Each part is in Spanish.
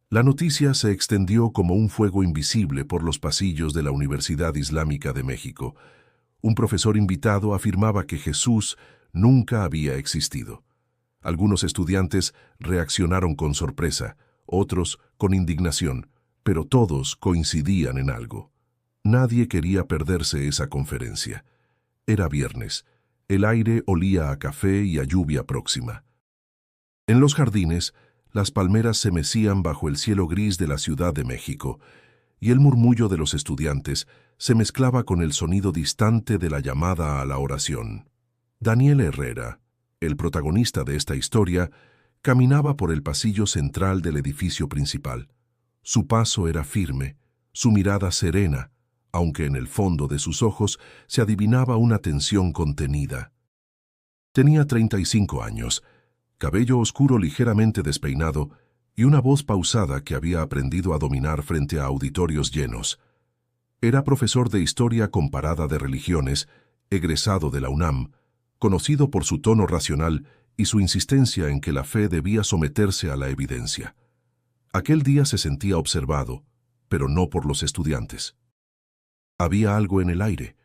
La noticia se extendió como un fuego invisible por los pasillos de la Universidad Islámica de México. Un profesor invitado afirmaba que Jesús nunca había existido. Algunos estudiantes reaccionaron con sorpresa, otros con indignación, pero todos coincidían en algo. Nadie quería perderse esa conferencia. Era viernes. El aire olía a café y a lluvia próxima. En los jardines, las palmeras se mecían bajo el cielo gris de la Ciudad de México, y el murmullo de los estudiantes se mezclaba con el sonido distante de la llamada a la oración. Daniel Herrera, el protagonista de esta historia, caminaba por el pasillo central del edificio principal. Su paso era firme, su mirada serena, aunque en el fondo de sus ojos se adivinaba una tensión contenida. Tenía 35 años, cabello oscuro ligeramente despeinado y una voz pausada que había aprendido a dominar frente a auditorios llenos. Era profesor de Historia Comparada de Religiones, egresado de la UNAM, conocido por su tono racional y su insistencia en que la fe debía someterse a la evidencia. Aquel día se sentía observado, pero no por los estudiantes. Había algo en el aire,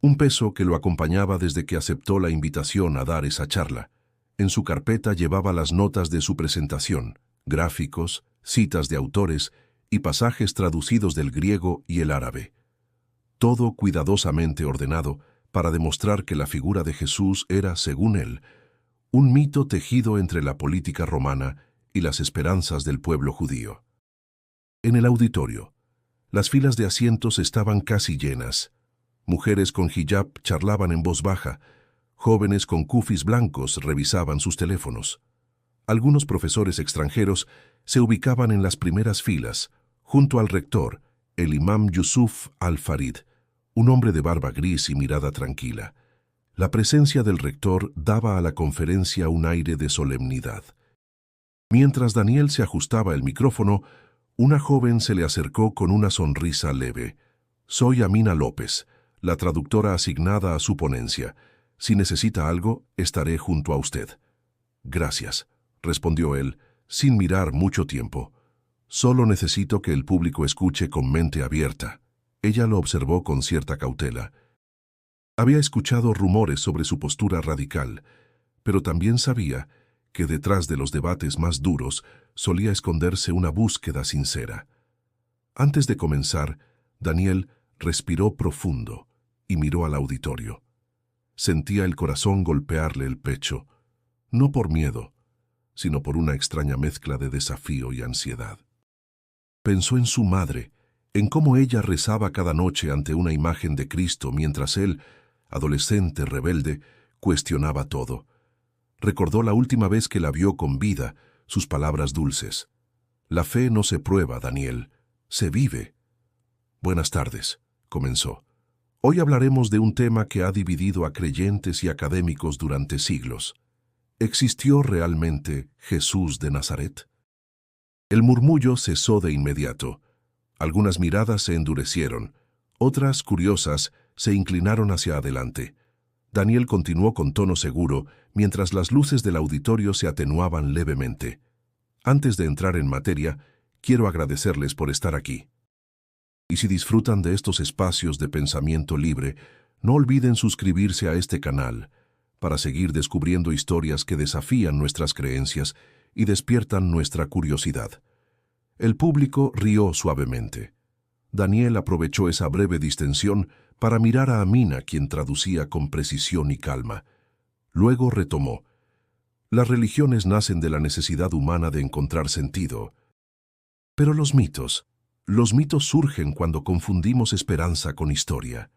un peso que lo acompañaba desde que aceptó la invitación a dar esa charla. En su carpeta llevaba las notas de su presentación, gráficos, citas de autores y pasajes traducidos del griego y el árabe. Todo cuidadosamente ordenado para demostrar que la figura de Jesús era, según él, un mito tejido entre la política romana y las esperanzas del pueblo judío. En el auditorio, las filas de asientos estaban casi llenas. Mujeres con hijab charlaban en voz baja, jóvenes con kufis blancos revisaban sus teléfonos. Algunos profesores extranjeros se ubicaban en las primeras filas, junto al rector, el imam Yusuf al-Farid, un hombre de barba gris y mirada tranquila. La presencia del rector daba a la conferencia un aire de solemnidad. Mientras Daniel se ajustaba el micrófono, una joven se le acercó con una sonrisa leve. «Soy Amina López, la traductora asignada a su ponencia. Si necesita algo, estaré junto a usted». «Gracias», respondió él, sin mirar mucho tiempo. «Solo necesito que el público escuche con mente abierta». Ella lo observó con cierta cautela. Había escuchado rumores sobre su postura radical, pero también sabía que detrás de los debates más duros solía esconderse una búsqueda sincera. Antes de comenzar, Daniel respiró profundo y miró al auditorio. Sentía el corazón golpearle el pecho, no por miedo, sino por una extraña mezcla de desafío y ansiedad. Pensó en su madre, en cómo ella rezaba cada noche ante una imagen de Cristo mientras él, adolescente rebelde, cuestionaba todo. Recordó la última vez que la vio con vida, sus palabras dulces. «La fe no se prueba, Daniel, se vive». «Buenas tardes», comenzó. «Hoy hablaremos de un tema que ha dividido a creyentes y académicos durante siglos. ¿Existió realmente Jesús de Nazaret?». El murmullo cesó de inmediato. Algunas miradas se endurecieron, otras, curiosas, se inclinaron hacia adelante. Daniel continuó con tono seguro, mientras las luces del auditorio se atenuaban levemente. «Antes de entrar en materia, quiero agradecerles por estar aquí. Y si disfrutan de estos espacios de pensamiento libre, no olviden suscribirse a este canal para seguir descubriendo historias que desafían nuestras creencias y despiertan nuestra curiosidad». El público rió suavemente. Daniel aprovechó esa breve distensión para mirar a Amina, quien traducía con precisión y calma. Luego retomó. «Las religiones nacen de la necesidad humana de encontrar sentido. Pero los mitos surgen cuando confundimos esperanza con historia».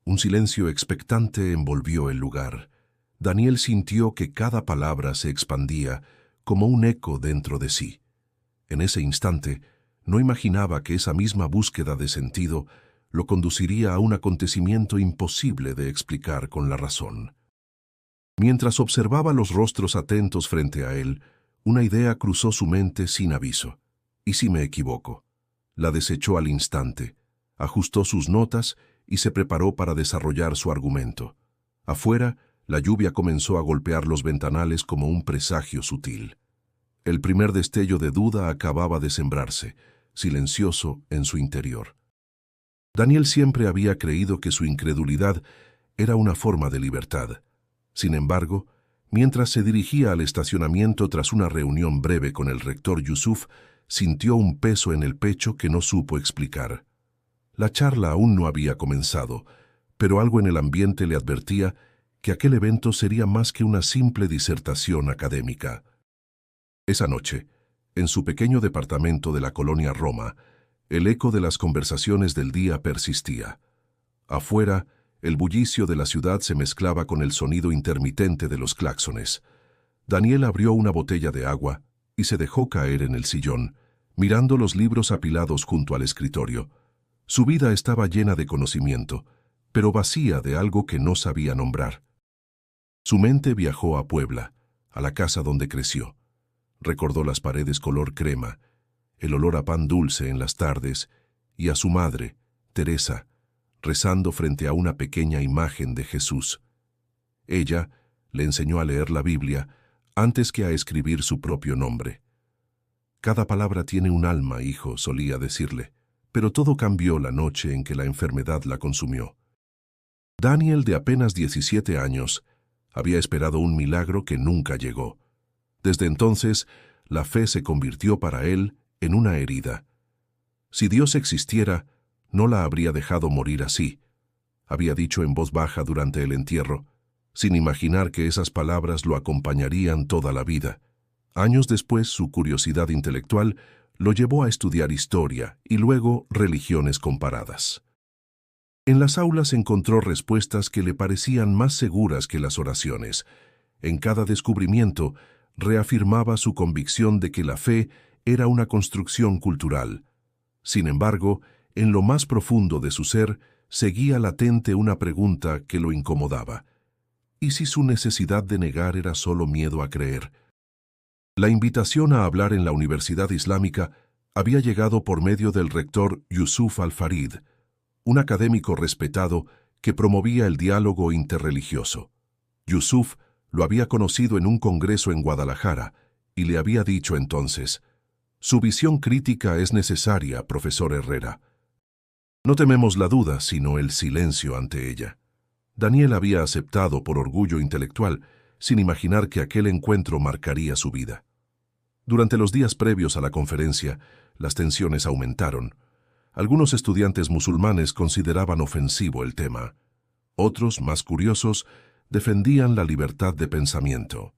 Un silencio expectante envolvió el lugar. Daniel sintió que cada palabra se expandía como un eco dentro de sí. En ese instante, no imaginaba que esa misma búsqueda de sentido lo conduciría a un acontecimiento imposible de explicar con la razón. Mientras observaba los rostros atentos frente a él, una idea cruzó su mente sin aviso. «¿Y si me equivoco?». La desechó al instante, ajustó sus notas y se preparó para desarrollar su argumento. Afuera, la lluvia comenzó a golpear los ventanales como un presagio sutil. El primer destello de duda acababa de sembrarse, silencioso en su interior. Daniel siempre había creído que su incredulidad era una forma de libertad. Sin embargo, mientras se dirigía al estacionamiento tras una reunión breve con el rector Yusuf, sintió un peso en el pecho que no supo explicar. La charla aún no había comenzado, pero algo en el ambiente le advertía que aquel evento sería más que una simple disertación académica. Esa noche, en su pequeño departamento de la colonia Roma, el eco de las conversaciones del día persistía. Afuera, el bullicio de la ciudad se mezclaba con el sonido intermitente de los claxones. Daniel abrió una botella de agua y se dejó caer en el sillón, mirando los libros apilados junto al escritorio. Su vida estaba llena de conocimiento, pero vacía de algo que no sabía nombrar. Su mente viajó a Puebla, a la casa donde creció. Recordó las paredes color crema, el olor a pan dulce en las tardes, y a su madre, Teresa, rezando frente a una pequeña imagen de Jesús. Ella le enseñó a leer la Biblia antes que a escribir su propio nombre. Cada palabra tiene un alma, hijo, solía decirle, pero todo cambió la noche en que la enfermedad la consumió. Daniel, de apenas 17 años, había esperado un milagro que nunca llegó. Desde entonces, la fe se convirtió para él en una herida. Si Dios existiera, no la habría dejado morir así, había dicho en voz baja durante el entierro, sin imaginar que esas palabras lo acompañarían toda la vida. Años después, su curiosidad intelectual lo llevó a estudiar historia y luego religiones comparadas. En las aulas encontró respuestas que le parecían más seguras que las oraciones. En cada descubrimiento, reafirmaba su convicción de que la fe era una construcción cultural. Sin embargo, en lo más profundo de su ser, seguía latente una pregunta que lo incomodaba. ¿Y si su necesidad de negar era solo miedo a creer? La invitación a hablar en la Universidad Islámica había llegado por medio del rector Yusuf Al-Farid, un académico respetado que promovía el diálogo interreligioso. Yusuf lo había conocido en un congreso en Guadalajara y le había dicho entonces: «Su visión crítica es necesaria, profesor Herrera. No tememos la duda, sino el silencio ante ella». Daniel había aceptado por orgullo intelectual, sin imaginar que aquel encuentro marcaría su vida. Durante los días previos a la conferencia, las tensiones aumentaron. Algunos estudiantes musulmanes consideraban ofensivo el tema. Otros, más curiosos, defendían la libertad de pensamiento.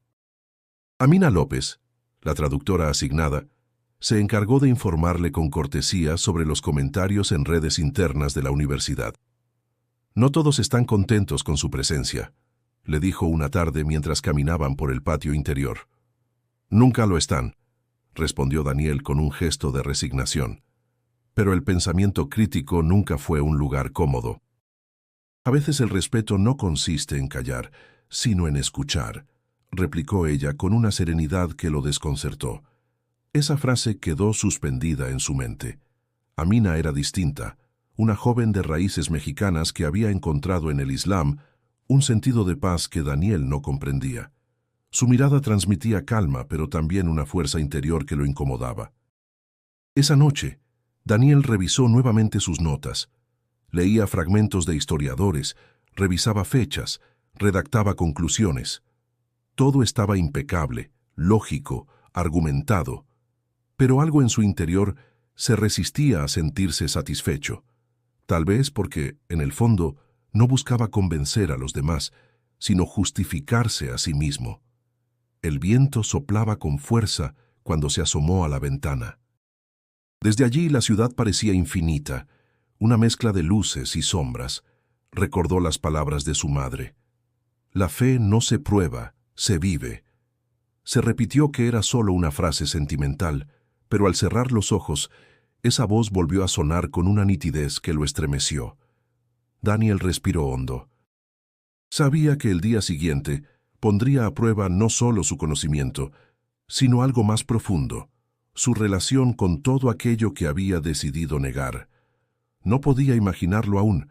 Amina López, la traductora asignada, se encargó de informarle con cortesía sobre los comentarios en redes internas de la universidad. «No todos están contentos con su presencia», le dijo una tarde mientras caminaban por el patio interior. «Nunca lo están», respondió Daniel con un gesto de resignación. Pero el pensamiento crítico nunca fue un lugar cómodo. «A veces el respeto no consiste en callar, sino en escuchar», replicó ella con una serenidad que lo desconcertó. Esa frase quedó suspendida en su mente. Amina era distinta, una joven de raíces mexicanas que había encontrado en el Islam un sentido de paz que Daniel no comprendía. Su mirada transmitía calma, pero también una fuerza interior que lo incomodaba. Esa noche, Daniel revisó nuevamente sus notas. Leía fragmentos de historiadores, revisaba fechas, redactaba conclusiones. Todo estaba impecable, lógico, argumentado, pero algo en su interior se resistía a sentirse satisfecho. Tal vez porque, en el fondo, no buscaba convencer a los demás, sino justificarse a sí mismo. El viento soplaba con fuerza cuando se asomó a la ventana. Desde allí la ciudad parecía infinita, una mezcla de luces y sombras. Recordó las palabras de su madre. «La fe no se prueba, se vive». Se repitió que era solo una frase sentimental, pero al cerrar los ojos, esa voz volvió a sonar con una nitidez que lo estremeció. Daniel respiró hondo. Sabía que el día siguiente pondría a prueba no solo su conocimiento, sino algo más profundo, su relación con todo aquello que había decidido negar. No podía imaginarlo aún,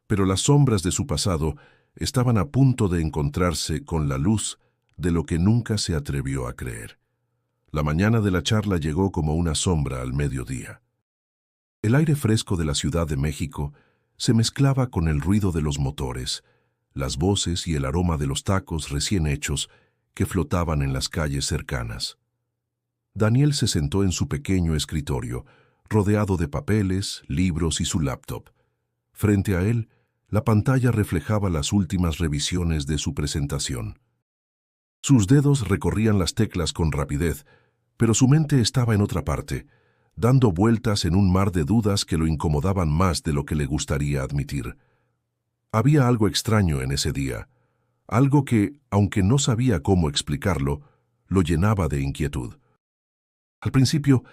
pero las sombras de su pasado estaban a punto de encontrarse con la luz de lo que nunca se atrevió a creer. La mañana de la charla llegó como una sombra al mediodía. El aire fresco de la Ciudad de México se mezclaba con el ruido de los motores, las voces y el aroma de los tacos recién hechos que flotaban en las calles cercanas. Daniel se sentó en su pequeño escritorio, rodeado de papeles, libros y su laptop. Frente a él, la pantalla reflejaba las últimas revisiones de su presentación. Sus dedos recorrían las teclas con rapidez, pero su mente estaba en otra parte, dando vueltas en un mar de dudas que lo incomodaban más de lo que le gustaría admitir. Había algo extraño en ese día, algo que, aunque no sabía cómo explicarlo, lo llenaba de inquietud. Al principio,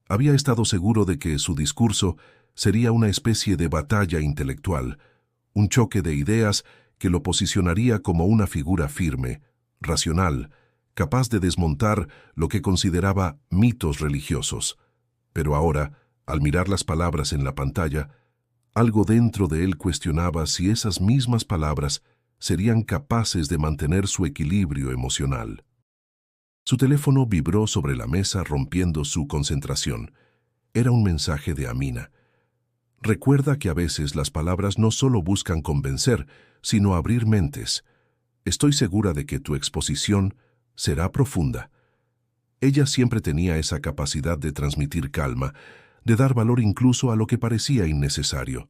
había estado seguro de que su discurso sería una especie de batalla intelectual, un choque de ideas que lo posicionaría como una figura firme, racional, capaz de desmontar lo que consideraba mitos religiosos. Pero ahora, al mirar las palabras en la pantalla, algo dentro de él cuestionaba si esas mismas palabras serían capaces de mantener su equilibrio emocional. Su teléfono vibró sobre la mesa rompiendo su concentración. Era un mensaje de Amina. Recuerda que a veces las palabras no solo buscan convencer, sino abrir mentes. Estoy segura de que tu exposición será profunda. Ella siempre tenía esa capacidad de transmitir calma, de dar valor incluso a lo que parecía innecesario.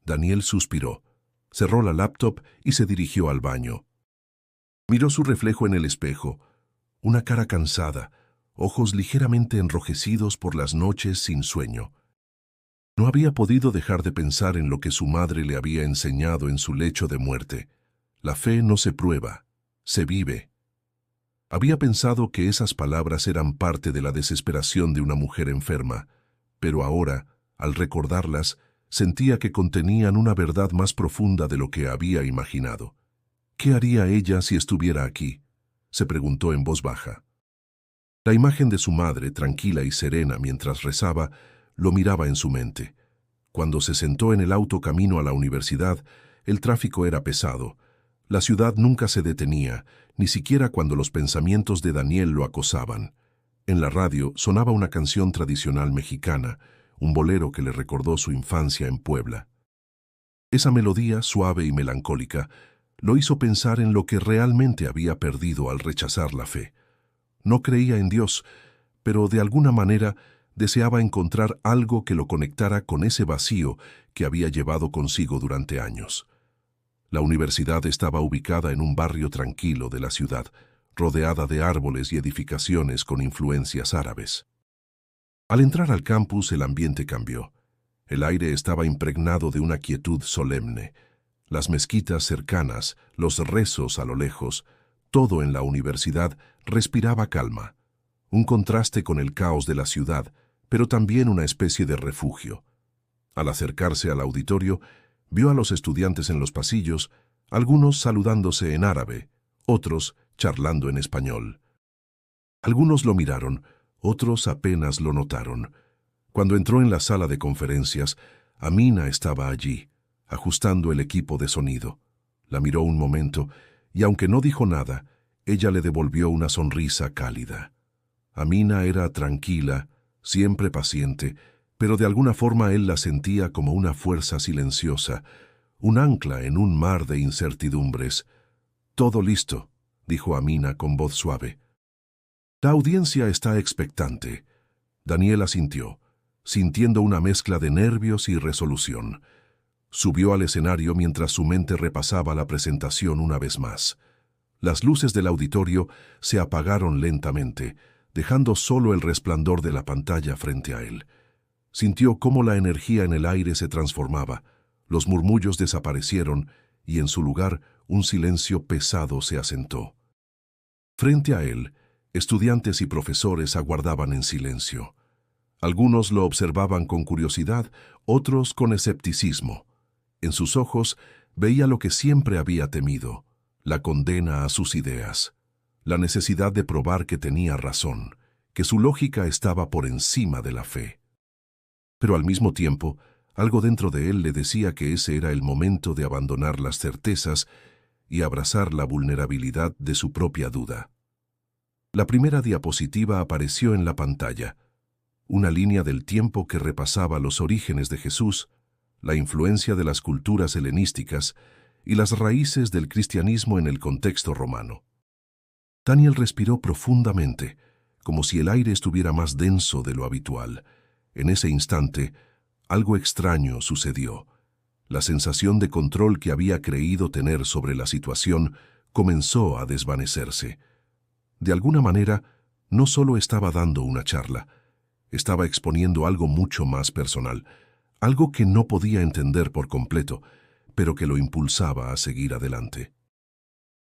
Daniel suspiró, cerró la laptop y se dirigió al baño. Miró su reflejo en el espejo, una cara cansada, ojos ligeramente enrojecidos por las noches sin sueño. No había podido dejar de pensar en lo que su madre le había enseñado en su lecho de muerte. La fe no se prueba, se vive. Había pensado que esas palabras eran parte de la desesperación de una mujer enferma, pero ahora, al recordarlas, sentía que contenían una verdad más profunda de lo que había imaginado. ¿Qué haría ella si estuviera aquí?, se preguntó en voz baja. La imagen de su madre, tranquila y serena mientras rezaba, lo miraba en su mente. Cuando se sentó en el auto camino a la universidad, el tráfico era pesado. La ciudad nunca se detenía, ni siquiera cuando los pensamientos de Daniel lo acosaban. En la radio sonaba una canción tradicional mexicana, un bolero que le recordó su infancia en Puebla. Esa melodía, suave y melancólica, lo hizo pensar en lo que realmente había perdido al rechazar la fe. No creía en Dios, pero de alguna manera deseaba encontrar algo que lo conectara con ese vacío que había llevado consigo durante años. La universidad estaba ubicada en un barrio tranquilo de la ciudad, rodeada de árboles y edificaciones con influencias árabes. Al entrar al campus, el ambiente cambió. El aire estaba impregnado de una quietud solemne. Las mezquitas cercanas, los rezos a lo lejos, todo en la universidad respiraba calma. Un contraste con el caos de la ciudad, pero también una especie de refugio. Al acercarse al auditorio, vio a los estudiantes en los pasillos, algunos saludándose en árabe, otros charlando en español. Algunos lo miraron, otros apenas lo notaron. Cuando entró en la sala de conferencias, Amina estaba allí, ajustando el equipo de sonido. La miró un momento, y aunque no dijo nada, ella le devolvió una sonrisa cálida. Amina era tranquila, siempre paciente, pero de alguna forma él la sentía como una fuerza silenciosa, un ancla en un mar de incertidumbres. «Todo listo», dijo Amina con voz suave. «La audiencia está expectante». Daniel asintió, sintiendo una mezcla de nervios y resolución. Subió al escenario mientras su mente repasaba la presentación una vez más. Las luces del auditorio se apagaron lentamente, dejando solo el resplandor de la pantalla frente a él. Sintió cómo la energía en el aire se transformaba, los murmullos desaparecieron y en su lugar un silencio pesado se asentó. Frente a él, estudiantes y profesores aguardaban en silencio. Algunos lo observaban con curiosidad, otros con escepticismo. En sus ojos veía lo que siempre había temido, la condena a sus ideas, la necesidad de probar que tenía razón, que su lógica estaba por encima de la fe. Pero al mismo tiempo, algo dentro de él le decía que ese era el momento de abandonar las certezas y abrazar la vulnerabilidad de su propia duda. La primera diapositiva apareció en la pantalla, una línea del tiempo que repasaba los orígenes de Jesús, la influencia de las culturas helenísticas y las raíces del cristianismo en el contexto romano. Daniel respiró profundamente, como si el aire estuviera más denso de lo habitual. En ese instante, algo extraño sucedió. La sensación de control que había creído tener sobre la situación comenzó a desvanecerse. De alguna manera, no solo estaba dando una charla, estaba exponiendo algo mucho más personal, algo que no podía entender por completo, pero que lo impulsaba a seguir adelante.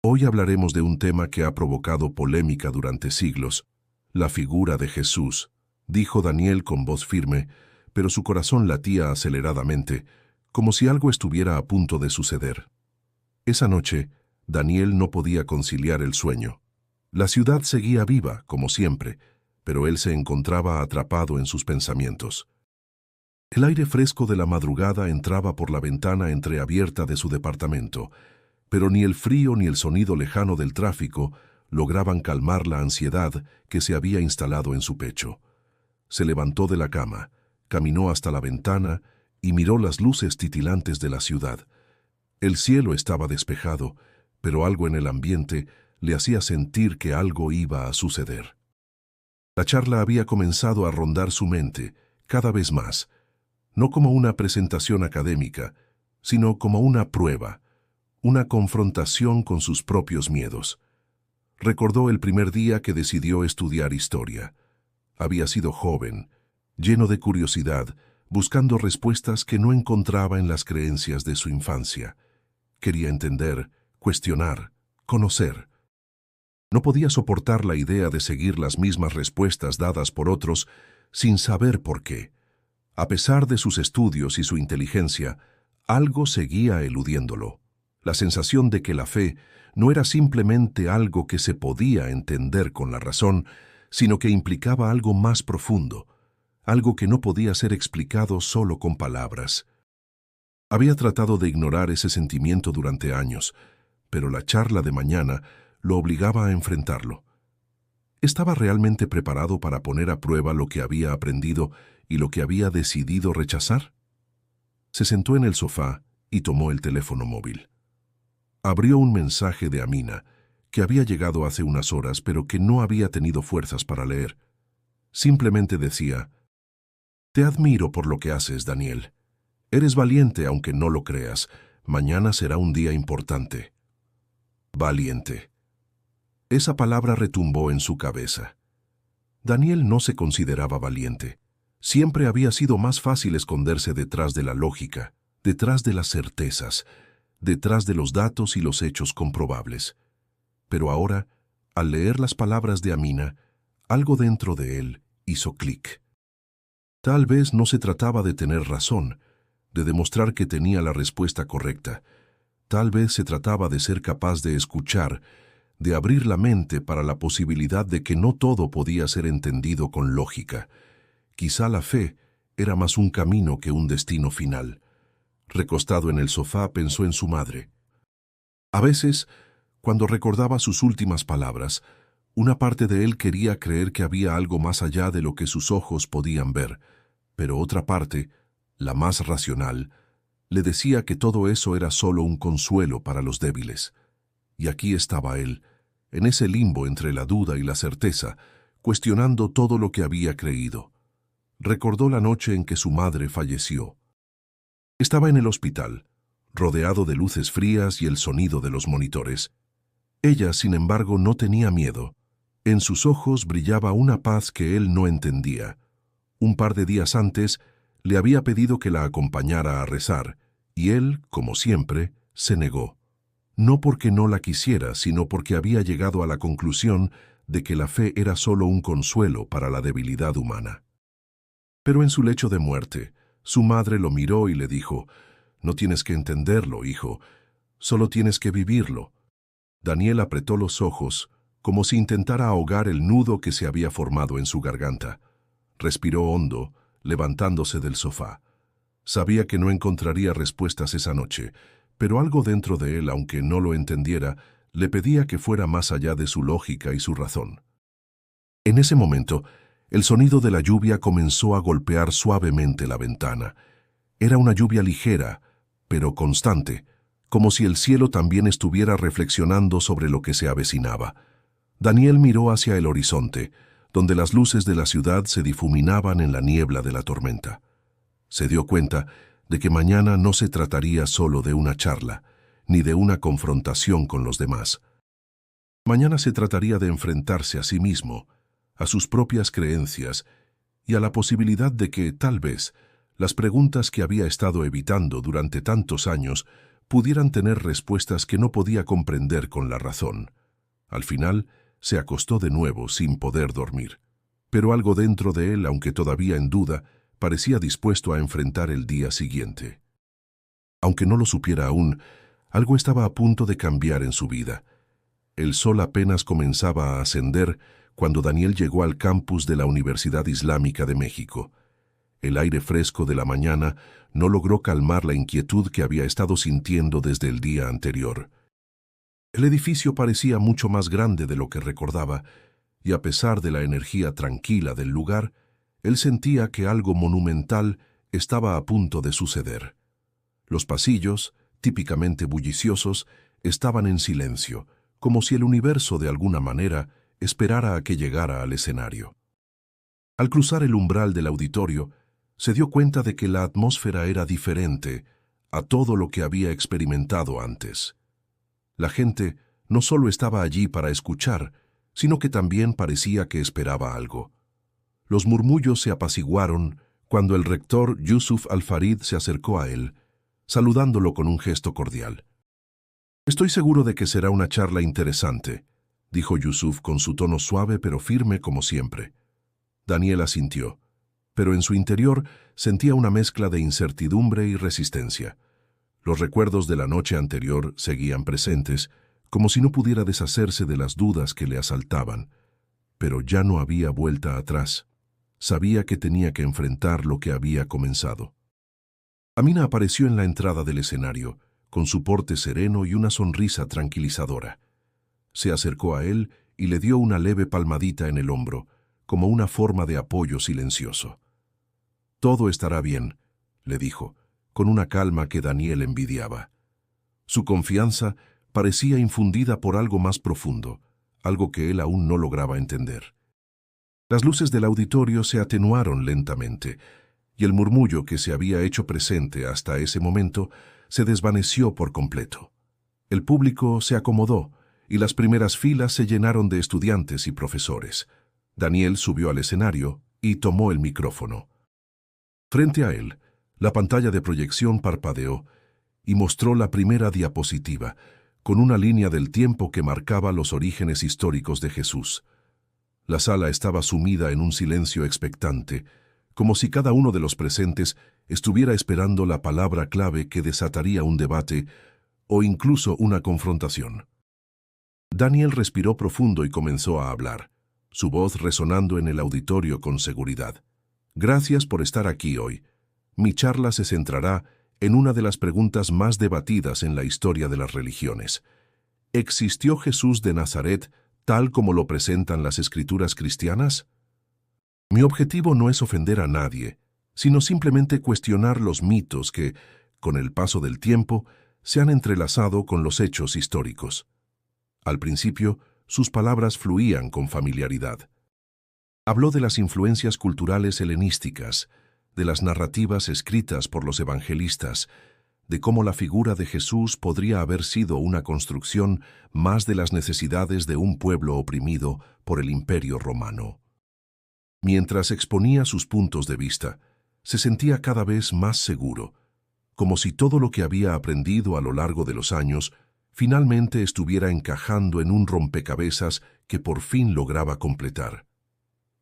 Hoy hablaremos de un tema que ha provocado polémica durante siglos, la figura de Jesús, dijo Daniel con voz firme, pero su corazón latía aceleradamente, como si algo estuviera a punto de suceder. Esa noche, Daniel no podía conciliar el sueño. La ciudad seguía viva, como siempre, pero él se encontraba atrapado en sus pensamientos. El aire fresco de la madrugada entraba por la ventana entreabierta de su departamento, pero ni el frío ni el sonido lejano del tráfico lograban calmar la ansiedad que se había instalado en su pecho. Se levantó de la cama, caminó hasta la ventana y miró las luces titilantes de la ciudad. El cielo estaba despejado, pero algo en el ambiente le hacía sentir que algo iba a suceder. La charla había comenzado a rondar su mente, cada vez más, no como una presentación académica, sino como una prueba, una confrontación con sus propios miedos. Recordó el primer día que decidió estudiar historia. Había sido joven, lleno de curiosidad, buscando respuestas que no encontraba en las creencias de su infancia. Quería entender, cuestionar, conocer. No podía soportar la idea de seguir las mismas respuestas dadas por otros sin saber por qué. A pesar de sus estudios y su inteligencia, algo seguía eludiéndolo. La sensación de que la fe no era simplemente algo que se podía entender con la razón, sino que implicaba algo más profundo, algo que no podía ser explicado solo con palabras. Había tratado de ignorar ese sentimiento durante años, pero la charla de mañana lo obligaba a enfrentarlo. ¿Estaba realmente preparado para poner a prueba lo que había aprendido y lo que había decidido rechazar? Se sentó en el sofá y tomó el teléfono móvil. Abrió un mensaje de Amina, que había llegado hace unas horas pero que no había tenido fuerzas para leer. Simplemente decía: «Te admiro por lo que haces, Daniel. Eres valiente aunque no lo creas. Mañana será un día importante». Valiente. Esa palabra retumbó en su cabeza. Daniel no se consideraba valiente. Siempre había sido más fácil esconderse detrás de la lógica, detrás de las certezas, detrás de los datos y los hechos comprobables. Pero ahora, al leer las palabras de Amina, algo dentro de él hizo clic. Tal vez no se trataba de tener razón, de demostrar que tenía la respuesta correcta. Tal vez se trataba de ser capaz de escuchar, de abrir la mente para la posibilidad de que no todo podía ser entendido con lógica. Quizá la fe era más un camino que un destino final. Recostado en el sofá, pensó en su madre. A veces, cuando recordaba sus últimas palabras, una parte de él quería creer que había algo más allá de lo que sus ojos podían ver, pero otra parte, la más racional, le decía que todo eso era solo un consuelo para los débiles. Y aquí estaba él, en ese limbo entre la duda y la certeza, cuestionando todo lo que había creído. Recordó la noche en que su madre falleció. Estaba en el hospital, rodeado de luces frías y el sonido de los monitores. Ella, sin embargo, no tenía miedo. En sus ojos brillaba una paz que él no entendía. Un par de días antes, le había pedido que la acompañara a rezar, y él, como siempre, se negó. No porque no la quisiera, sino porque había llegado a la conclusión de que la fe era solo un consuelo para la debilidad humana. Pero en su lecho de muerte, su madre lo miró y le dijo: «No tienes que entenderlo, hijo, solo tienes que vivirlo». Daniel apretó los ojos, como si intentara ahogar el nudo que se había formado en su garganta. Respiró hondo, levantándose del sofá. Sabía que no encontraría respuestas esa noche, pero algo dentro de él, aunque no lo entendiera, le pedía que fuera más allá de su lógica y su razón. En ese momento, el sonido de la lluvia comenzó a golpear suavemente la ventana. Era una lluvia ligera, pero constante, como si el cielo también estuviera reflexionando sobre lo que se avecinaba. Daniel miró hacia el horizonte, donde las luces de la ciudad se difuminaban en la niebla de la tormenta. Se dio cuenta de que mañana no se trataría solo de una charla, ni de una confrontación con los demás. Mañana se trataría de enfrentarse a sí mismo, a sus propias creencias y a la posibilidad de que, tal vez, las preguntas que había estado evitando durante tantos años pudieran tener respuestas que no podía comprender con la razón. Al final, se acostó de nuevo sin poder dormir. Pero algo dentro de él, aunque todavía en duda, parecía dispuesto a enfrentar el día siguiente. Aunque no lo supiera aún, algo estaba a punto de cambiar en su vida. El sol apenas comenzaba a ascender cuando Daniel llegó al campus de la Universidad Islámica de México. El aire fresco de la mañana no logró calmar la inquietud que había estado sintiendo desde el día anterior. El edificio parecía mucho más grande de lo que recordaba, y a pesar de la energía tranquila del lugar, él sentía que algo monumental estaba a punto de suceder. Los pasillos, típicamente bulliciosos, estaban en silencio, como si el universo de alguna manera esperara a que llegara al escenario. Al cruzar el umbral del auditorio, se dio cuenta de que la atmósfera era diferente a todo lo que había experimentado antes. La gente no solo estaba allí para escuchar, sino que también parecía que esperaba algo. Los murmullos se apaciguaron cuando el rector Yusuf Al-Farid se acercó a él, saludándolo con un gesto cordial. «Estoy seguro de que será una charla interesante», dijo Yusuf con su tono suave pero firme como siempre. Daniel asintió, pero en su interior sentía una mezcla de incertidumbre y resistencia. Los recuerdos de la noche anterior seguían presentes, como si no pudiera deshacerse de las dudas que le asaltaban. Pero ya no había vuelta atrás. Sabía que tenía que enfrentar lo que había comenzado. Amina apareció en la entrada del escenario, con su porte sereno y una sonrisa tranquilizadora. Se acercó a él y le dio una leve palmadita en el hombro, como una forma de apoyo silencioso. «Todo estará bien», le dijo, con una calma que Daniel envidiaba. Su confianza parecía infundida por algo más profundo, algo que él aún no lograba entender. Las luces del auditorio se atenuaron lentamente, y el murmullo que se había hecho presente hasta ese momento se desvaneció por completo. El público se acomodó, y las primeras filas se llenaron de estudiantes y profesores. Daniel subió al escenario y tomó el micrófono. Frente a él, la pantalla de proyección parpadeó y mostró la primera diapositiva, con una línea del tiempo que marcaba los orígenes históricos de Jesús. La sala estaba sumida en un silencio expectante, como si cada uno de los presentes estuviera esperando la palabra clave que desataría un debate o incluso una confrontación. Daniel respiró profundo y comenzó a hablar, su voz resonando en el auditorio con seguridad. «Gracias por estar aquí hoy. Mi charla se centrará en una de las preguntas más debatidas en la historia de las religiones. ¿Existió Jesús de Nazaret tal como lo presentan las escrituras cristianas? Mi objetivo no es ofender a nadie, sino simplemente cuestionar los mitos que, con el paso del tiempo, se han entrelazado con los hechos históricos». Al principio, sus palabras fluían con familiaridad. Habló de las influencias culturales helenísticas, de las narrativas escritas por los evangelistas, de cómo la figura de Jesús podría haber sido una construcción más de las necesidades de un pueblo oprimido por el Imperio Romano. Mientras exponía sus puntos de vista, se sentía cada vez más seguro, como si todo lo que había aprendido a lo largo de los años finalmente estuviera encajando en un rompecabezas que por fin lograba completar.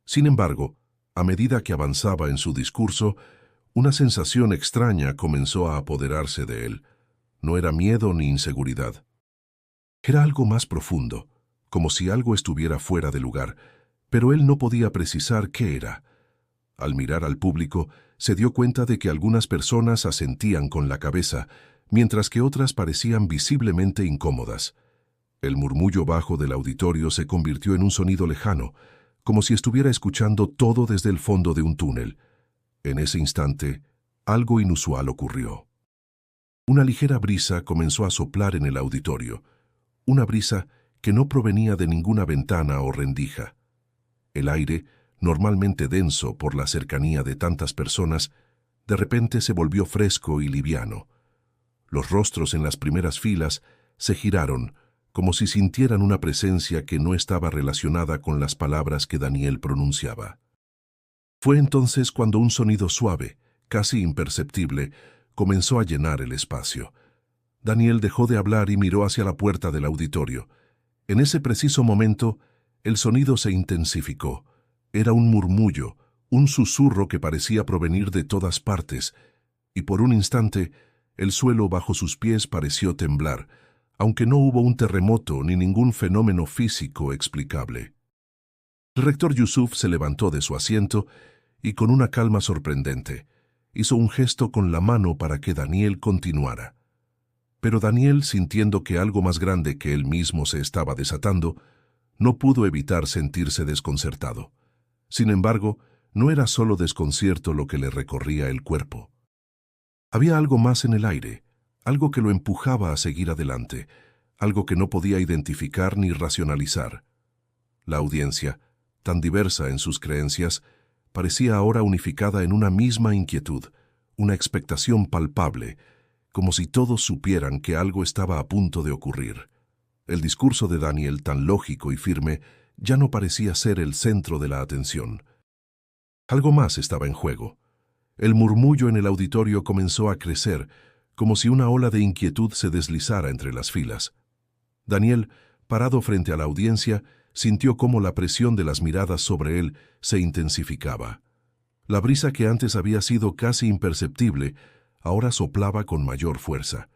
Sin embargo, a medida que avanzaba en su discurso, una sensación extraña comenzó a apoderarse de él. No era miedo ni inseguridad. Era algo más profundo, como si algo estuviera fuera de lugar, pero él no podía precisar qué era. Al mirar al público, se dio cuenta de que algunas personas asentían con la cabeza, mientras que otras parecían visiblemente incómodas. El murmullo bajo del auditorio se convirtió en un sonido lejano, como si estuviera escuchando todo desde el fondo de un túnel. En ese instante, algo inusual ocurrió. Una ligera brisa comenzó a soplar en el auditorio, una brisa que no provenía de ninguna ventana o rendija. El aire, normalmente denso por la cercanía de tantas personas, de repente se volvió fresco y liviano. Los rostros en las primeras filas se giraron, como si sintieran una presencia que no estaba relacionada con las palabras que Daniel pronunciaba. Fue entonces cuando un sonido suave, casi imperceptible, comenzó a llenar el espacio. Daniel dejó de hablar y miró hacia la puerta del auditorio. En ese preciso momento, el sonido se intensificó. Era un murmullo, un susurro que parecía provenir de todas partes, y por un instante, el suelo bajo sus pies pareció temblar, aunque no hubo un terremoto ni ningún fenómeno físico explicable. El rector Yusuf se levantó de su asiento y con una calma sorprendente, hizo un gesto con la mano para que Daniel continuara. Pero Daniel, sintiendo que algo más grande que él mismo se estaba desatando, no pudo evitar sentirse desconcertado. Sin embargo, no era solo desconcierto lo que le recorría el cuerpo. Había algo más en el aire, algo que lo empujaba a seguir adelante, algo que no podía identificar ni racionalizar. La audiencia, tan diversa en sus creencias, parecía ahora unificada en una misma inquietud, una expectación palpable, como si todos supieran que algo estaba a punto de ocurrir. El discurso de Daniel, tan lógico y firme, ya no parecía ser el centro de la atención. Algo más estaba en juego. El murmullo en el auditorio comenzó a crecer, como si una ola de inquietud se deslizara entre las filas. Daniel, parado frente a la audiencia, sintió cómo la presión de las miradas sobre él se intensificaba. La brisa que antes había sido casi imperceptible, ahora soplaba con mayor fuerza.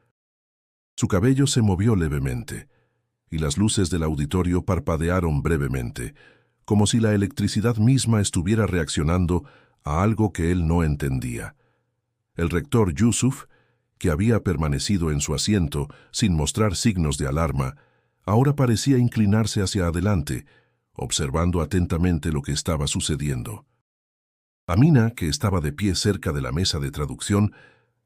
Su cabello se movió levemente, y las luces del auditorio parpadearon brevemente, como si la electricidad misma estuviera reaccionando a algo que él no entendía. El rector Yusuf, que había permanecido en su asiento sin mostrar signos de alarma, ahora parecía inclinarse hacia adelante, observando atentamente lo que estaba sucediendo. Amina, que estaba de pie cerca de la mesa de traducción,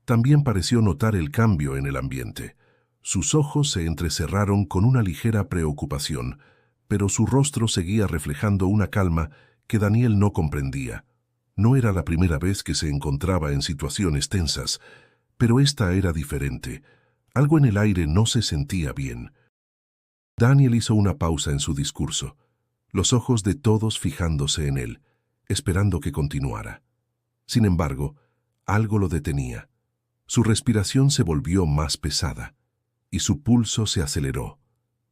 también pareció notar el cambio en el ambiente. Sus ojos se entrecerraron con una ligera preocupación, pero su rostro seguía reflejando una calma que Daniel no comprendía. No era la primera vez que se encontraba en situaciones tensas, pero esta era diferente. Algo en el aire no se sentía bien. Daniel hizo una pausa en su discurso, los ojos de todos fijándose en él, esperando que continuara. Sin embargo, algo lo detenía. Su respiración se volvió más pesada, y su pulso se aceleró.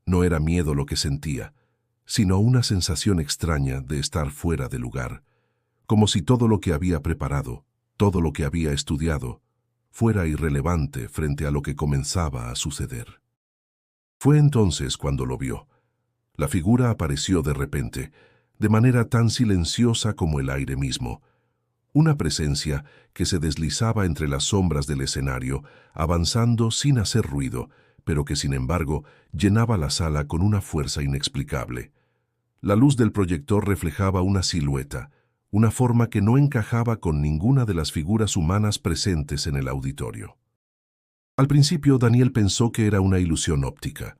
No era miedo lo que sentía, sino una sensación extraña de estar fuera de lugar, como si todo lo que había preparado, todo lo que había estudiado, fuera irrelevante frente a lo que comenzaba a suceder. Fue entonces cuando lo vio. La figura apareció de repente, de manera tan silenciosa como el aire mismo. Una presencia que se deslizaba entre las sombras del escenario, avanzando sin hacer ruido, pero que sin embargo llenaba la sala con una fuerza inexplicable. La luz del proyector reflejaba una silueta, una forma que no encajaba con ninguna de las figuras humanas presentes en el auditorio. Al principio Daniel pensó que era una ilusión óptica,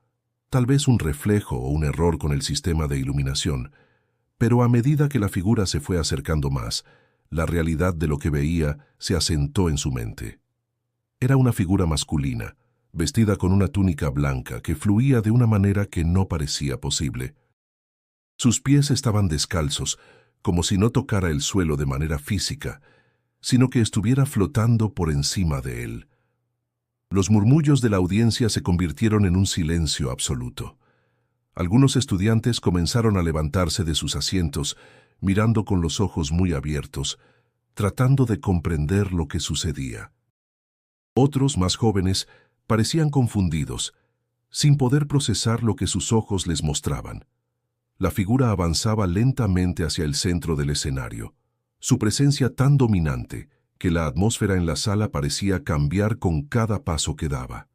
tal vez un reflejo o un error con el sistema de iluminación, pero a medida que la figura se fue acercando más, la realidad de lo que veía se asentó en su mente. Era una figura masculina, vestida con una túnica blanca que fluía de una manera que no parecía posible. Sus pies estaban descalzos, como si no tocara el suelo de manera física, sino que estuviera flotando por encima de él. Los murmullos de la audiencia se convirtieron en un silencio absoluto. Algunos estudiantes comenzaron a levantarse de sus asientos, mirando con los ojos muy abiertos, tratando de comprender lo que sucedía. Otros, más jóvenes, parecían confundidos, sin poder procesar lo que sus ojos les mostraban. La figura avanzaba lentamente hacia el centro del escenario, su presencia tan dominante que la atmósfera en la sala parecía cambiar con cada paso que daba.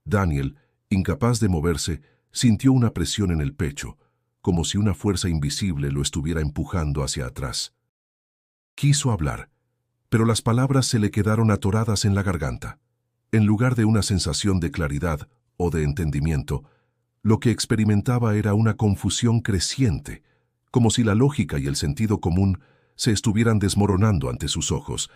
Daniel, incapaz de moverse, sintió una presión en el pecho, como si una fuerza invisible lo estuviera empujando hacia atrás. Quiso hablar, pero las palabras se le quedaron atoradas en la garganta. En lugar de una sensación de claridad o de entendimiento, lo que experimentaba era una confusión creciente, como si la lógica y el sentido común se estuvieran desmoronando ante sus ojos.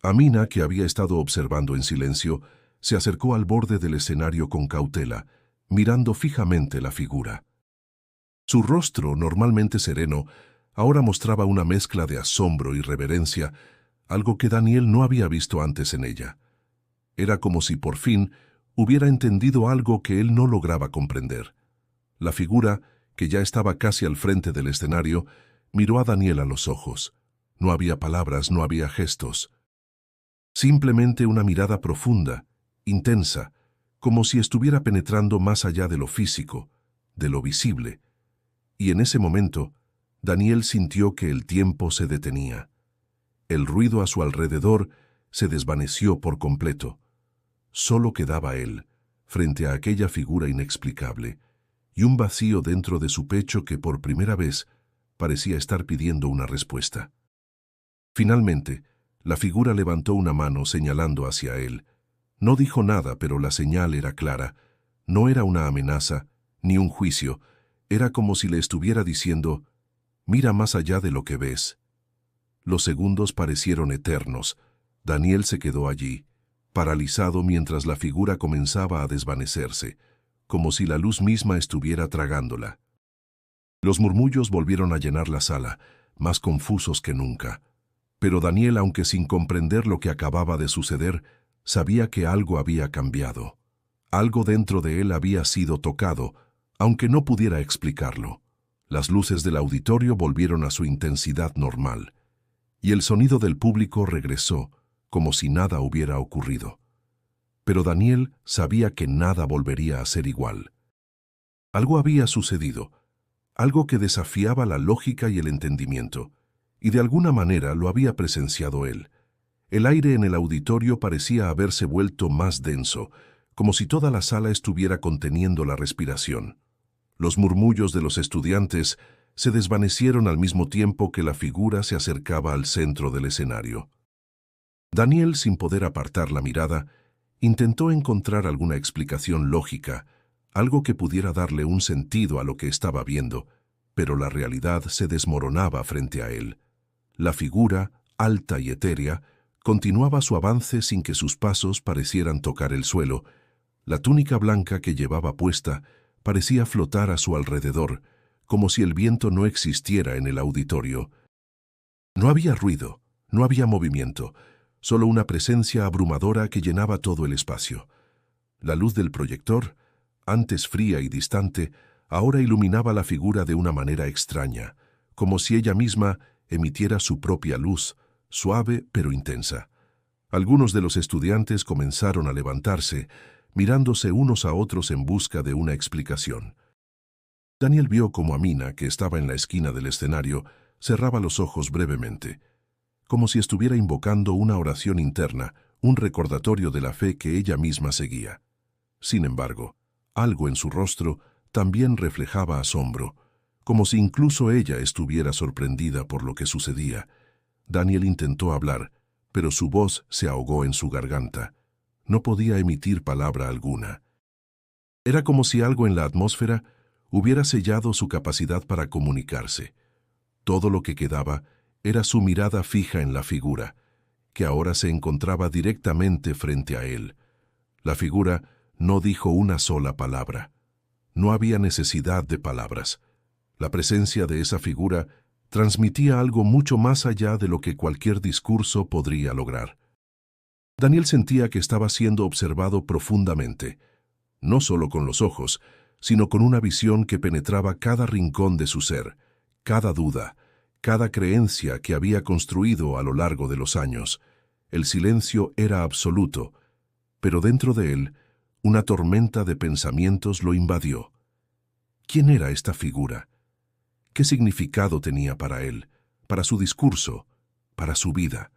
Amina, que había estado observando en silencio, se acercó al borde del escenario con cautela, mirando fijamente la figura. Su rostro, normalmente sereno, ahora mostraba una mezcla de asombro y reverencia, algo que Daniel no había visto antes en ella. Era como si por fin hubiera entendido algo que él no lograba comprender. La figura, que ya estaba casi al frente del escenario, miró a Daniel a los ojos. No había palabras, no había gestos. Simplemente una mirada profunda, intensa, como si estuviera penetrando más allá de lo físico, de lo visible. Y en ese momento, Daniel sintió que el tiempo se detenía. El ruido a su alrededor se desvaneció por completo. Solo quedaba él, frente a aquella figura inexplicable, y un vacío dentro de su pecho que por primera vez parecía estar pidiendo una respuesta. Finalmente, la figura levantó una mano señalando hacia él. No dijo nada, pero la señal era clara. No era una amenaza, ni un juicio. Era como si le estuviera diciendo, «Mira más allá de lo que ves». Los segundos parecieron eternos. Daniel se quedó allí, paralizado mientras la figura comenzaba a desvanecerse, como si la luz misma estuviera tragándola. Los murmullos volvieron a llenar la sala, más confusos que nunca. Pero Daniel, aunque sin comprender lo que acababa de suceder, sabía que algo había cambiado. Algo dentro de él había sido tocado, aunque no pudiera explicarlo. Las luces del auditorio volvieron a su intensidad normal, y el sonido del público regresó, como si nada hubiera ocurrido. Pero Daniel sabía que nada volvería a ser igual. Algo había sucedido, algo que desafiaba la lógica y el entendimiento, y de alguna manera lo había presenciado él. El aire en el auditorio parecía haberse vuelto más denso, como si toda la sala estuviera conteniendo la respiración. Los murmullos de los estudiantes se desvanecieron al mismo tiempo que la figura se acercaba al centro del escenario. Daniel, sin poder apartar la mirada, intentó encontrar alguna explicación lógica, algo que pudiera darle un sentido a lo que estaba viendo, pero la realidad se desmoronaba frente a él. La figura, alta y etérea, continuaba su avance sin que sus pasos parecieran tocar el suelo. La túnica blanca que llevaba puesta parecía flotar a su alrededor, como si el viento no existiera en el auditorio. No había ruido, no había movimiento, solo una presencia abrumadora que llenaba todo el espacio. La luz del proyector, antes fría y distante, ahora iluminaba la figura de una manera extraña, como si ella misma emitiera su propia luz, suave pero intensa. Algunos de los estudiantes comenzaron a levantarse, mirándose unos a otros en busca de una explicación. Daniel vio cómo Amina, que estaba en la esquina del escenario, cerraba los ojos brevemente, como si estuviera invocando una oración interna, un recordatorio de la fe que ella misma seguía. Sin embargo, algo en su rostro también reflejaba asombro, como si incluso ella estuviera sorprendida por lo que sucedía. Daniel intentó hablar, pero su voz se ahogó en su garganta. No podía emitir palabra alguna. Era como si algo en la atmósfera hubiera sellado su capacidad para comunicarse. Todo lo que quedaba era su mirada fija en la figura, que ahora se encontraba directamente frente a él. La figura no dijo una sola palabra. No había necesidad de palabras. La presencia de esa figura transmitía algo mucho más allá de lo que cualquier discurso podría lograr. Daniel sentía que estaba siendo observado profundamente, no solo con los ojos, sino con una visión que penetraba cada rincón de su ser, cada duda, cada creencia que había construido a lo largo de los años. El silencio era absoluto, pero dentro de él, una tormenta de pensamientos lo invadió. ¿Quién era esta figura? ¿Qué significado tenía para él, para su discurso, para su vida?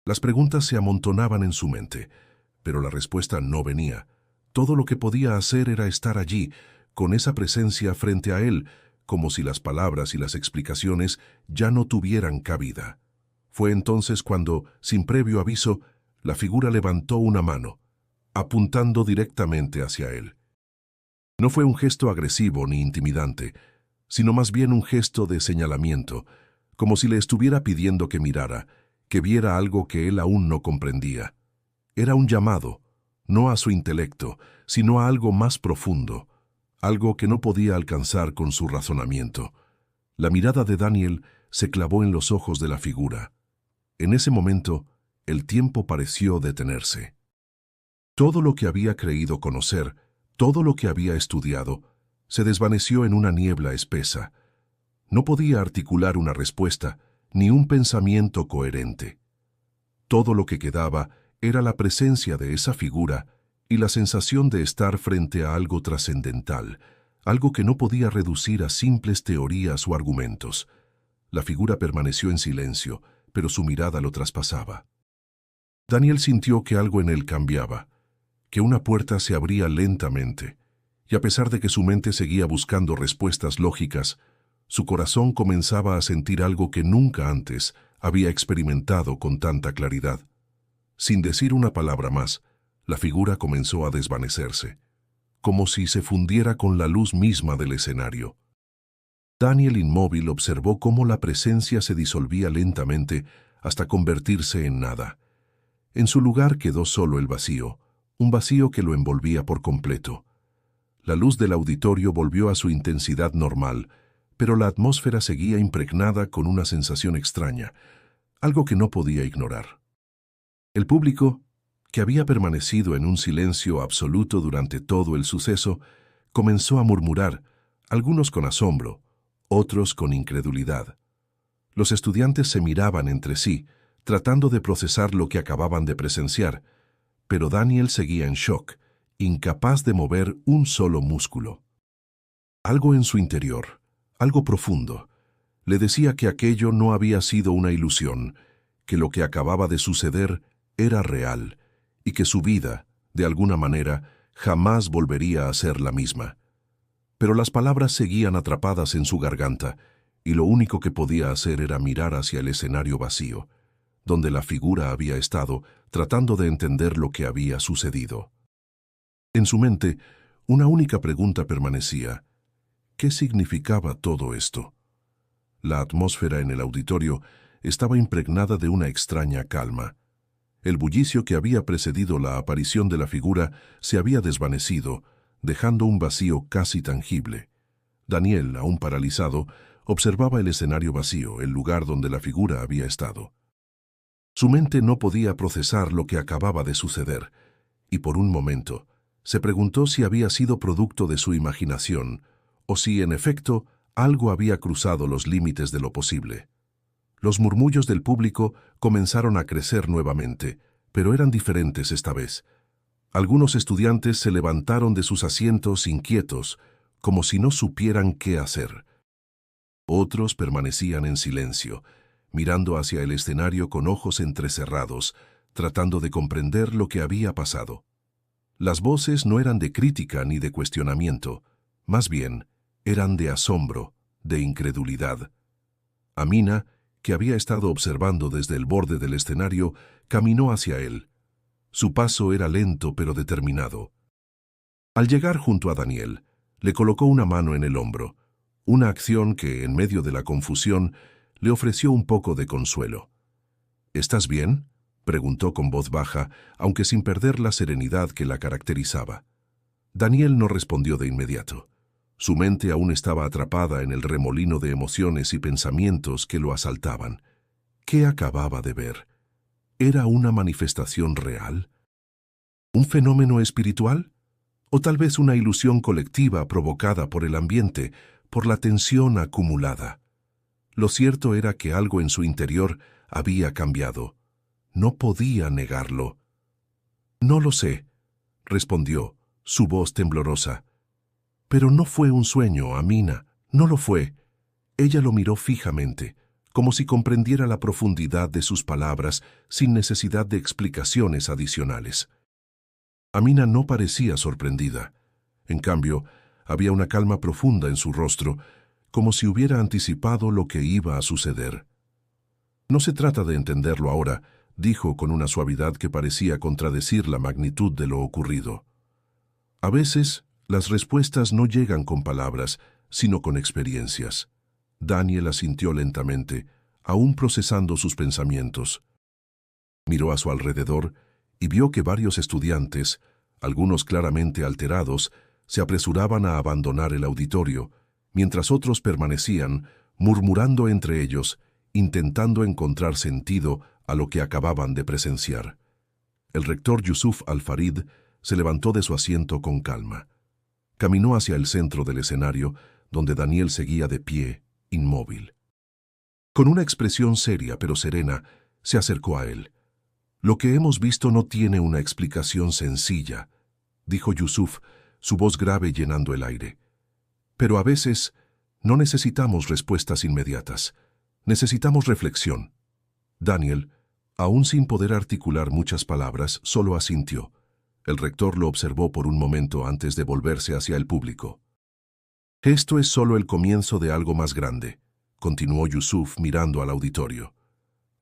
Las preguntas se amontonaban en su mente, pero la respuesta no venía. Todo lo que podía hacer era estar allí, con esa presencia frente a él, como si las palabras y las explicaciones ya no tuvieran cabida. Fue entonces cuando, sin previo aviso, la figura levantó una mano, apuntando directamente hacia él. No fue un gesto agresivo ni intimidante, sino más bien un gesto de señalamiento, como si le estuviera pidiendo que mirara, que viera algo que él aún no comprendía. Era un llamado, no a su intelecto, sino a algo más profundo, algo que no podía alcanzar con su razonamiento. La mirada de Daniel se clavó en los ojos de la figura. En ese momento, el tiempo pareció detenerse. Todo lo que había creído conocer, todo lo que había estudiado, se desvaneció en una niebla espesa. No podía articular una respuesta, ni un pensamiento coherente. Todo lo que quedaba era la presencia de esa figura y la sensación de estar frente a algo trascendental, algo que no podía reducir a simples teorías o argumentos. La figura permaneció en silencio, pero su mirada lo traspasaba. Daniel sintió que algo en él cambiaba, que una puerta se abría lentamente, y a pesar de que su mente seguía buscando respuestas lógicas, su corazón comenzaba a sentir algo que nunca antes había experimentado con tanta claridad. Sin decir una palabra más, la figura comenzó a desvanecerse, como si se fundiera con la luz misma del escenario. Daniel, inmóvil, observó cómo la presencia se disolvía lentamente hasta convertirse en nada. En su lugar quedó solo el vacío, un vacío que lo envolvía por completo. La luz del auditorio volvió a su intensidad normal, pero la atmósfera seguía impregnada con una sensación extraña, algo que no podía ignorar. El público, que había permanecido en un silencio absoluto durante todo el suceso, comenzó a murmurar, algunos con asombro, otros con incredulidad. Los estudiantes se miraban entre sí, tratando de procesar lo que acababan de presenciar, pero Daniel seguía en shock, incapaz de mover un solo músculo. Algo en su interior, algo profundo, le decía que aquello no había sido una ilusión, que lo que acababa de suceder era real, y que su vida, de alguna manera, jamás volvería a ser la misma. Pero las palabras seguían atrapadas en su garganta, y lo único que podía hacer era mirar hacia el escenario vacío, donde la figura había estado tratando de entender lo que había sucedido. En su mente, una única pregunta permanecía: ¿qué significaba todo esto? La atmósfera en el auditorio estaba impregnada de una extraña calma. El bullicio que había precedido la aparición de la figura se había desvanecido, dejando un vacío casi tangible. Daniel, aún paralizado, observaba el escenario vacío, el lugar donde la figura había estado. Su mente no podía procesar lo que acababa de suceder, y por un momento se preguntó si había sido producto de su imaginación, o si, en efecto, algo había cruzado los límites de lo posible. Los murmullos del público comenzaron a crecer nuevamente, pero eran diferentes esta vez. Algunos estudiantes se levantaron de sus asientos inquietos, como si no supieran qué hacer. Otros permanecían en silencio, mirando hacia el escenario con ojos entrecerrados, tratando de comprender lo que había pasado. Las voces no eran de crítica ni de cuestionamiento, más bien eran de asombro, de incredulidad. Amina, que había estado observando desde el borde del escenario, caminó hacia él. Su paso era lento pero determinado. Al llegar junto a Daniel, le colocó una mano en el hombro, una acción que, en medio de la confusión, le ofreció un poco de consuelo. ¿Estás bien?, preguntó con voz baja, aunque sin perder la serenidad que la caracterizaba. Daniel no respondió de inmediato. Su mente aún estaba atrapada en el remolino de emociones y pensamientos que lo asaltaban. ¿Qué acababa de ver? ¿Era una manifestación real? ¿Un fenómeno espiritual? ¿O tal vez una ilusión colectiva provocada por el ambiente, por la tensión acumulada? Lo cierto era que algo en su interior había cambiado. No podía negarlo. «No lo sé», respondió, su voz temblorosa. «Pero no fue un sueño, Amina, no lo fue». Ella lo miró fijamente, como si comprendiera la profundidad de sus palabras sin necesidad de explicaciones adicionales. Amina no parecía sorprendida. En cambio, había una calma profunda en su rostro, como si hubiera anticipado lo que iba a suceder. «No se trata de entenderlo ahora», dijo con una suavidad que parecía contradecir la magnitud de lo ocurrido. «A veces, las respuestas no llegan con palabras, sino con experiencias». Daniel asintió lentamente, aún procesando sus pensamientos. Miró a su alrededor y vio que varios estudiantes, algunos claramente alterados, se apresuraban a abandonar el auditorio, mientras otros permanecían, murmurando entre ellos, intentando encontrar sentido a lo que acababan de presenciar. El rector Yusuf Al-Farid se levantó de su asiento con calma. Caminó hacia el centro del escenario, donde Daniel seguía de pie, inmóvil. Con una expresión seria pero serena, se acercó a él. «Lo que hemos visto no tiene una explicación sencilla», dijo Yusuf, su voz grave llenando el aire. «Pero a veces no necesitamos respuestas inmediatas. Necesitamos reflexión». Daniel, aún sin poder articular muchas palabras, solo asintió. El rector lo observó por un momento antes de volverse hacia el público. «Esto es solo el comienzo de algo más grande», continuó Yusuf mirando al auditorio.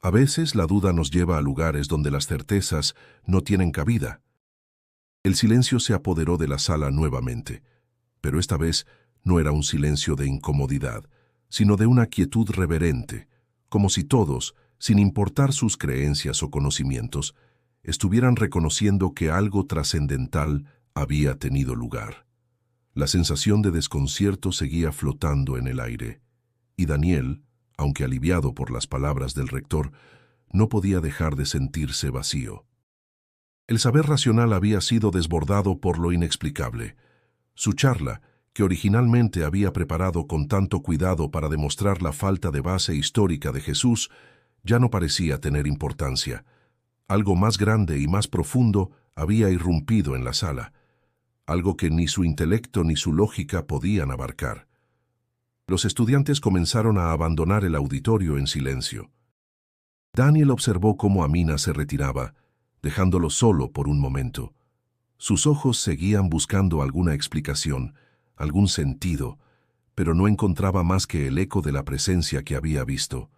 «A veces la duda nos lleva a lugares donde las certezas no tienen cabida». El silencio se apoderó de la sala nuevamente, pero esta vez no era un silencio de incomodidad, sino de una quietud reverente, como si todos, sin importar sus creencias o conocimientos, estuvieran reconociendo que algo trascendental había tenido lugar. La sensación de desconcierto seguía flotando en el aire, y Daniel, aunque aliviado por las palabras del rector, no podía dejar de sentirse vacío. El saber racional había sido desbordado por lo inexplicable. Su charla, que originalmente había preparado con tanto cuidado para demostrar la falta de base histórica de Jesús, ya no parecía tener importancia. Algo más grande y más profundo había irrumpido en la sala, algo que ni su intelecto ni su lógica podían abarcar. Los estudiantes comenzaron a abandonar el auditorio en silencio. Daniel observó cómo Amina se retiraba, dejándolo solo por un momento. Sus ojos seguían buscando alguna explicación, algún sentido, pero no encontraba más que el eco de la presencia que había visto.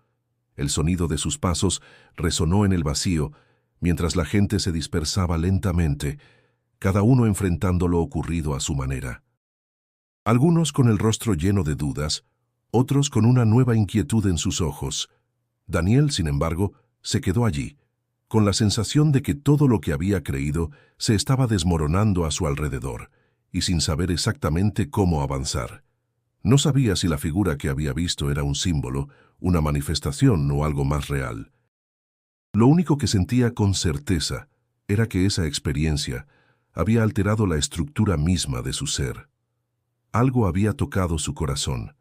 El sonido de sus pasos resonó en el vacío, mientras la gente se dispersaba lentamente, cada uno enfrentando lo ocurrido a su manera. Algunos con el rostro lleno de dudas, otros con una nueva inquietud en sus ojos. Daniel, sin embargo, se quedó allí, con la sensación de que todo lo que había creído se estaba desmoronando a su alrededor, y sin saber exactamente cómo avanzar. No sabía si la figura que había visto era un símbolo, una manifestación o algo más real. Lo único que sentía con certeza era que esa experiencia había alterado la estructura misma de su ser. Algo había tocado su corazón,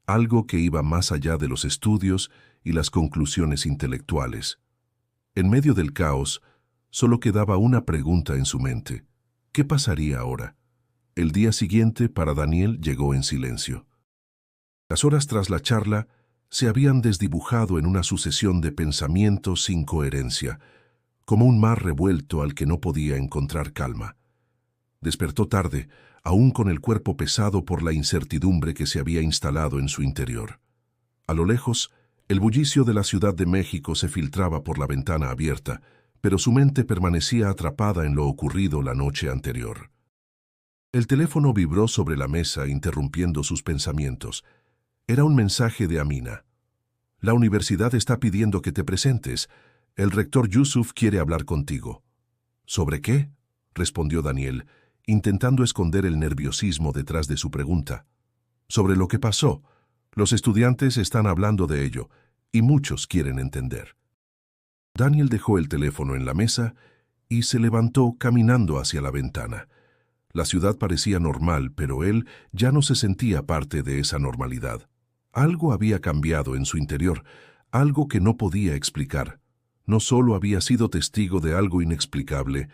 algo que iba más allá de los estudios y las conclusiones intelectuales. En medio del caos, solo quedaba una pregunta en su mente. ¿Qué pasaría ahora? El día siguiente para Daniel llegó en silencio. Las horas tras la charla se habían desdibujado en una sucesión de pensamientos sin coherencia, como un mar revuelto al que no podía encontrar calma. Despertó tarde, aún con el cuerpo pesado por la incertidumbre que se había instalado en su interior. A lo lejos, el bullicio de la Ciudad de México se filtraba por la ventana abierta, pero su mente permanecía atrapada en lo ocurrido la noche anterior. El teléfono vibró sobre la mesa, interrumpiendo sus pensamientos. Era un mensaje de Amina. «La universidad está pidiendo que te presentes. El rector Yusuf quiere hablar contigo». «¿Sobre qué?», respondió Daniel, intentando esconder el nerviosismo detrás de su pregunta. «Sobre lo que pasó. Los estudiantes están hablando de ello, y muchos quieren entender». Daniel dejó el teléfono en la mesa y se levantó caminando hacia la ventana. La ciudad parecía normal, pero él ya no se sentía parte de esa normalidad. Algo había cambiado en su interior, algo que no podía explicar. No solo había sido testigo de algo inexplicable,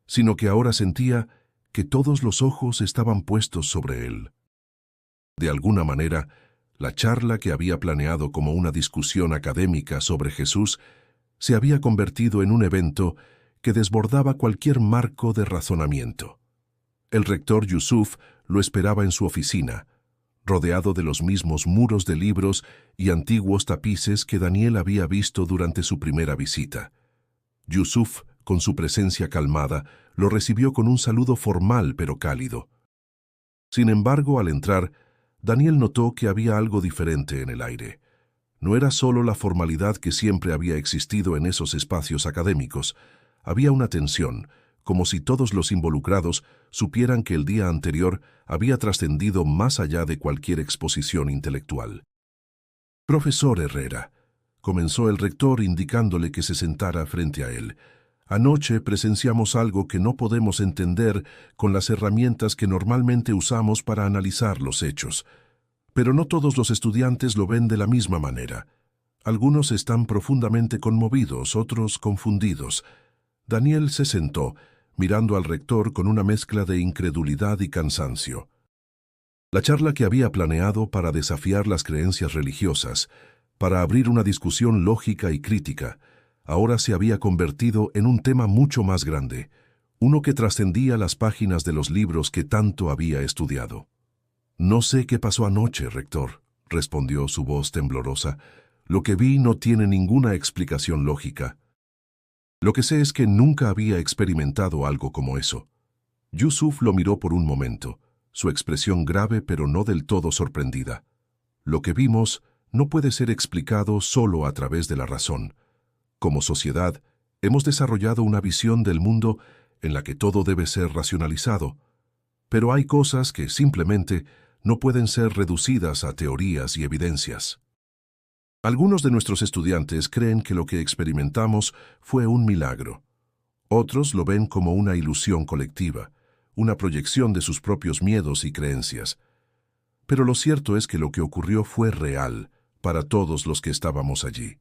sino que ahora sentía que todos los ojos estaban puestos sobre él. De alguna manera, la charla que había planeado como una discusión académica sobre Jesús se había convertido en un evento que desbordaba cualquier marco de razonamiento. El rector Yusuf lo esperaba en su oficina, rodeado de los mismos muros de libros y antiguos tapices que Daniel había visto durante su primera visita. Yusuf, con su presencia calmada, lo recibió con un saludo formal pero cálido. Sin embargo, al entrar, Daniel notó que había algo diferente en el aire. No era solo la formalidad que siempre había existido en esos espacios académicos. Había una tensión, como si todos los involucrados supieran que el día anterior había trascendido más allá de cualquier exposición intelectual. «Profesor Herrera», comenzó el rector indicándole que se sentara frente a él, «anoche presenciamos algo que no podemos entender con las herramientas que normalmente usamos para analizar los hechos. Pero no todos los estudiantes lo ven de la misma manera. Algunos están profundamente conmovidos, otros confundidos». Daniel se sentó, mirando al rector con una mezcla de incredulidad y cansancio. La charla que había planeado para desafiar las creencias religiosas, para abrir una discusión lógica y crítica, ahora se había convertido en un tema mucho más grande, uno que trascendía las páginas de los libros que tanto había estudiado. «No sé qué pasó anoche, rector», respondió su voz temblorosa. «Lo que vi no tiene ninguna explicación lógica. Lo que sé es que nunca había experimentado algo como eso». Yusuf lo miró por un momento, su expresión grave pero no del todo sorprendida. «Lo que vimos no puede ser explicado solo a través de la razón. Como sociedad, hemos desarrollado una visión del mundo en la que todo debe ser racionalizado, pero hay cosas que simplemente no pueden ser reducidas a teorías y evidencias. Algunos de nuestros estudiantes creen que lo que experimentamos fue un milagro. Otros lo ven como una ilusión colectiva, una proyección de sus propios miedos y creencias. Pero lo cierto es que lo que ocurrió fue real para todos los que estábamos allí».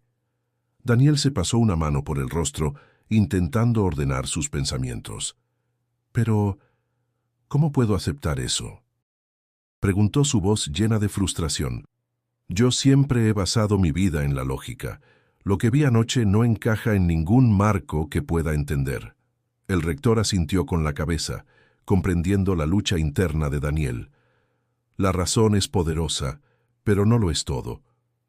Daniel se pasó una mano por el rostro, intentando ordenar sus pensamientos. «Pero, ¿cómo puedo aceptar eso?», preguntó su voz llena de frustración. «Yo siempre he basado mi vida en la lógica. Lo que vi anoche no encaja en ningún marco que pueda entender». El rector asintió con la cabeza, comprendiendo la lucha interna de Daniel. «La razón es poderosa, pero no lo es todo.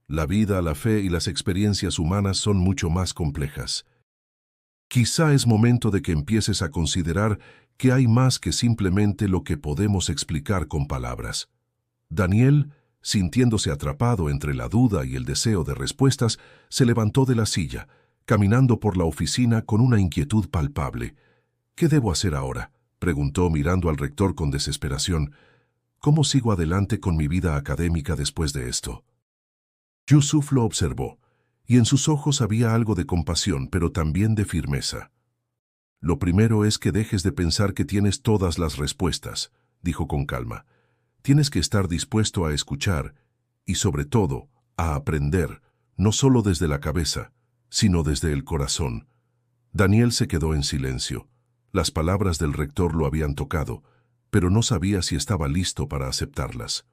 La vida, la fe y las experiencias humanas son mucho más complejas. Quizá es momento de que empieces a considerar que hay más que simplemente lo que podemos explicar con palabras». Daniel, sintiéndose atrapado entre la duda y el deseo de respuestas, se levantó de la silla, caminando por la oficina con una inquietud palpable. «¿Qué debo hacer ahora?», preguntó mirando al rector con desesperación. «¿Cómo sigo adelante con mi vida académica después de esto?». Yusuf lo observó, y en sus ojos había algo de compasión, pero también de firmeza. «Lo primero es que dejes de pensar que tienes todas las respuestas», dijo con calma. «Tienes que estar dispuesto a escuchar y, sobre todo, a aprender, no solo desde la cabeza, sino desde el corazón». Daniel se quedó en silencio. Las palabras del rector lo habían tocado, pero no sabía si estaba listo para aceptarlas.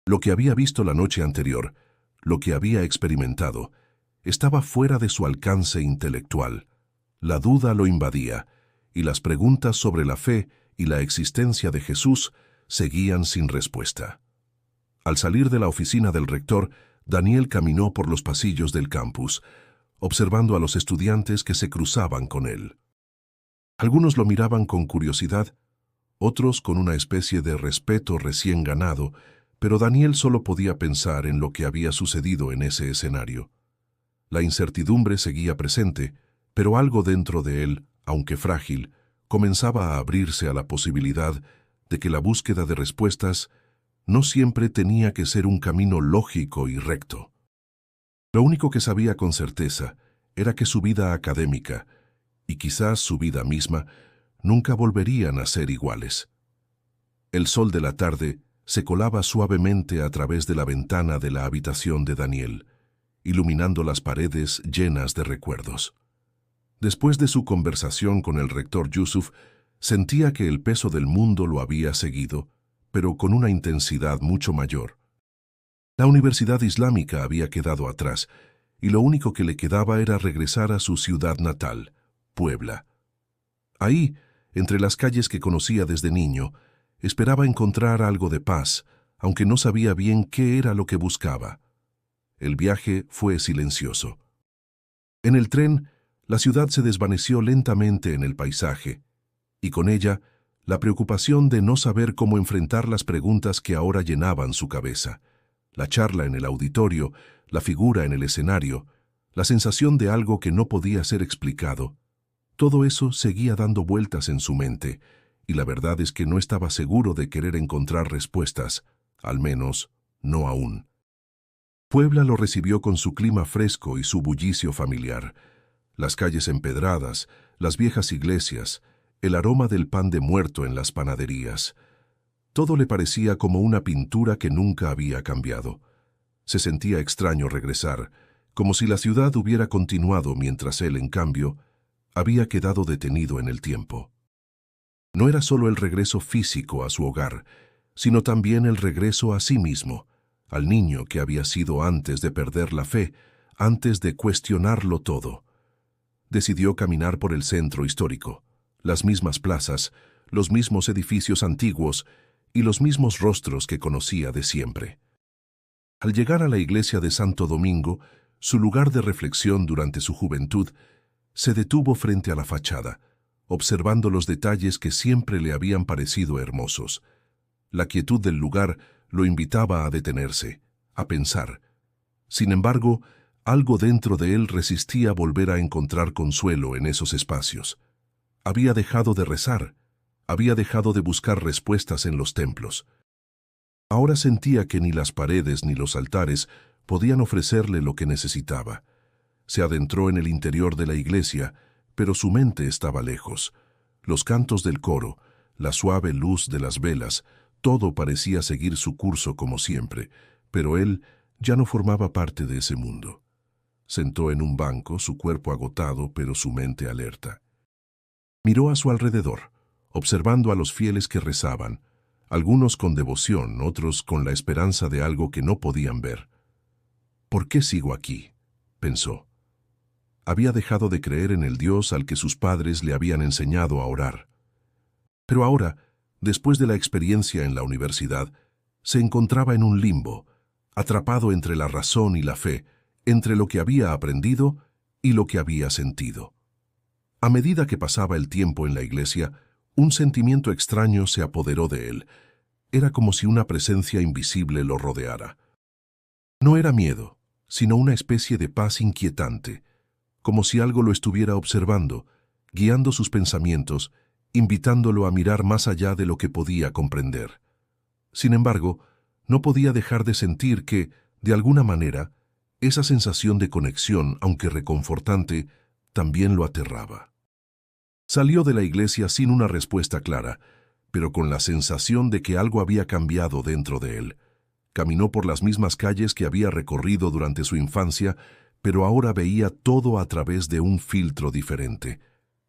Lo que había visto la noche anterior, lo que había experimentado, estaba fuera de su alcance intelectual. La duda lo invadía, y las preguntas sobre la fe y la existencia de Jesús seguían sin respuesta. Al salir de la oficina del rector, Daniel caminó por los pasillos del campus, observando a los estudiantes que se cruzaban con él. Algunos lo miraban con curiosidad, otros con una especie de respeto recién ganado, pero Daniel solo podía pensar en lo que había sucedido en ese escenario. La incertidumbre seguía presente, pero algo dentro de él, aunque frágil, comenzaba a abrirse a la posibilidad de que la búsqueda de respuestas no siempre tenía que ser un camino lógico y recto. Lo único que sabía con certeza era que su vida académica, y quizás su vida misma, nunca volverían a ser iguales. El sol de la tarde se colaba suavemente a través de la ventana de la habitación de Daniel, iluminando las paredes llenas de recuerdos. Después de su conversación con el rector Yusuf, sentía que el peso del mundo lo había seguido, pero con una intensidad mucho mayor. La Universidad Islámica había quedado atrás, y lo único que le quedaba era regresar a su ciudad natal, Puebla. Ahí, entre las calles que conocía desde niño, esperaba encontrar algo de paz, aunque no sabía bien qué era lo que buscaba. El viaje fue silencioso. En el tren, la ciudad se desvaneció lentamente en el paisaje, y con ella, la preocupación de no saber cómo enfrentar las preguntas que ahora llenaban su cabeza. La charla en el auditorio, la figura en el escenario, la sensación de algo que no podía ser explicado. Todo eso seguía dando vueltas en su mente, y la verdad es que no estaba seguro de querer encontrar respuestas, al menos, no aún. Puebla lo recibió con su clima fresco y su bullicio familiar. Las calles empedradas, las viejas iglesias, el aroma del pan de muerto en las panaderías. Todo le parecía como una pintura que nunca había cambiado. Se sentía extraño regresar, como si la ciudad hubiera continuado mientras él, en cambio, había quedado detenido en el tiempo. No era solo el regreso físico a su hogar, sino también el regreso a sí mismo, al niño que había sido antes de perder la fe, antes de cuestionarlo todo. Decidió caminar por el centro histórico, las mismas plazas, los mismos edificios antiguos y los mismos rostros que conocía de siempre. Al llegar a la iglesia de Santo Domingo, su lugar de reflexión durante su juventud, se detuvo frente a la fachada, observando los detalles que siempre le habían parecido hermosos. La quietud del lugar lo invitaba a detenerse, a pensar. Sin embargo, algo dentro de él resistía volver a encontrar consuelo en esos espacios. Había dejado de rezar, había dejado de buscar respuestas en los templos. Ahora sentía que ni las paredes ni los altares podían ofrecerle lo que necesitaba. Se adentró en el interior de la iglesia, pero su mente estaba lejos. Los cantos del coro, la suave luz de las velas, todo parecía seguir su curso como siempre, pero él ya no formaba parte de ese mundo. Sentó en un banco, su cuerpo agotado, pero su mente alerta. Miró a su alrededor, observando a los fieles que rezaban, algunos con devoción, otros con la esperanza de algo que no podían ver. ¿Por qué sigo aquí?, pensó. Había dejado de creer en el Dios al que sus padres le habían enseñado a orar. Pero ahora, después de la experiencia en la universidad, se encontraba en un limbo, atrapado entre la razón y la fe, entre lo que había aprendido y lo que había sentido. A medida que pasaba el tiempo en la iglesia, un sentimiento extraño se apoderó de él. Era como si una presencia invisible lo rodeara. No era miedo, sino una especie de paz inquietante, como si algo lo estuviera observando, guiando sus pensamientos, invitándolo a mirar más allá de lo que podía comprender. Sin embargo, no podía dejar de sentir que, de alguna manera, esa sensación de conexión, aunque reconfortante, también lo aterraba. Salió de la iglesia sin una respuesta clara, pero con la sensación de que algo había cambiado dentro de él. Caminó por las mismas calles que había recorrido durante su infancia, pero ahora veía todo a través de un filtro diferente.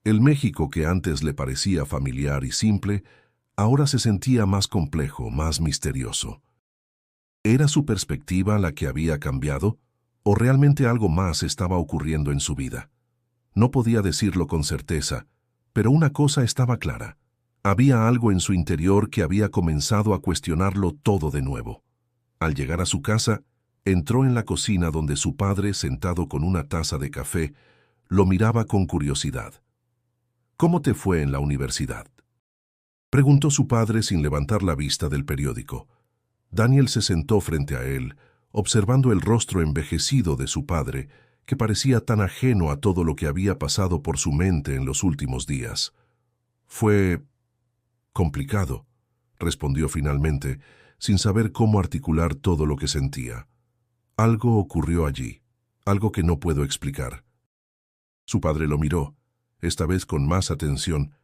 El México que antes le parecía familiar y simple, ahora se sentía más complejo, más misterioso. ¿Era su perspectiva la que había cambiado, o realmente algo más estaba ocurriendo en su vida? No podía decirlo con certeza, pero una cosa estaba clara. Había algo en su interior que había comenzado a cuestionarlo todo de nuevo. Al llegar a su casa, entró en la cocina donde su padre, sentado con una taza de café, lo miraba con curiosidad. «¿Cómo te fue en la universidad?», preguntó su padre sin levantar la vista del periódico. Daniel se sentó frente a él, observando el rostro envejecido de su padre, que parecía tan ajeno a todo lo que había pasado por su mente en los últimos días. «Fue complicado», respondió finalmente, sin saber cómo articular todo lo que sentía. «Algo ocurrió allí, algo que no puedo explicar». Su padre lo miró, esta vez con más atención,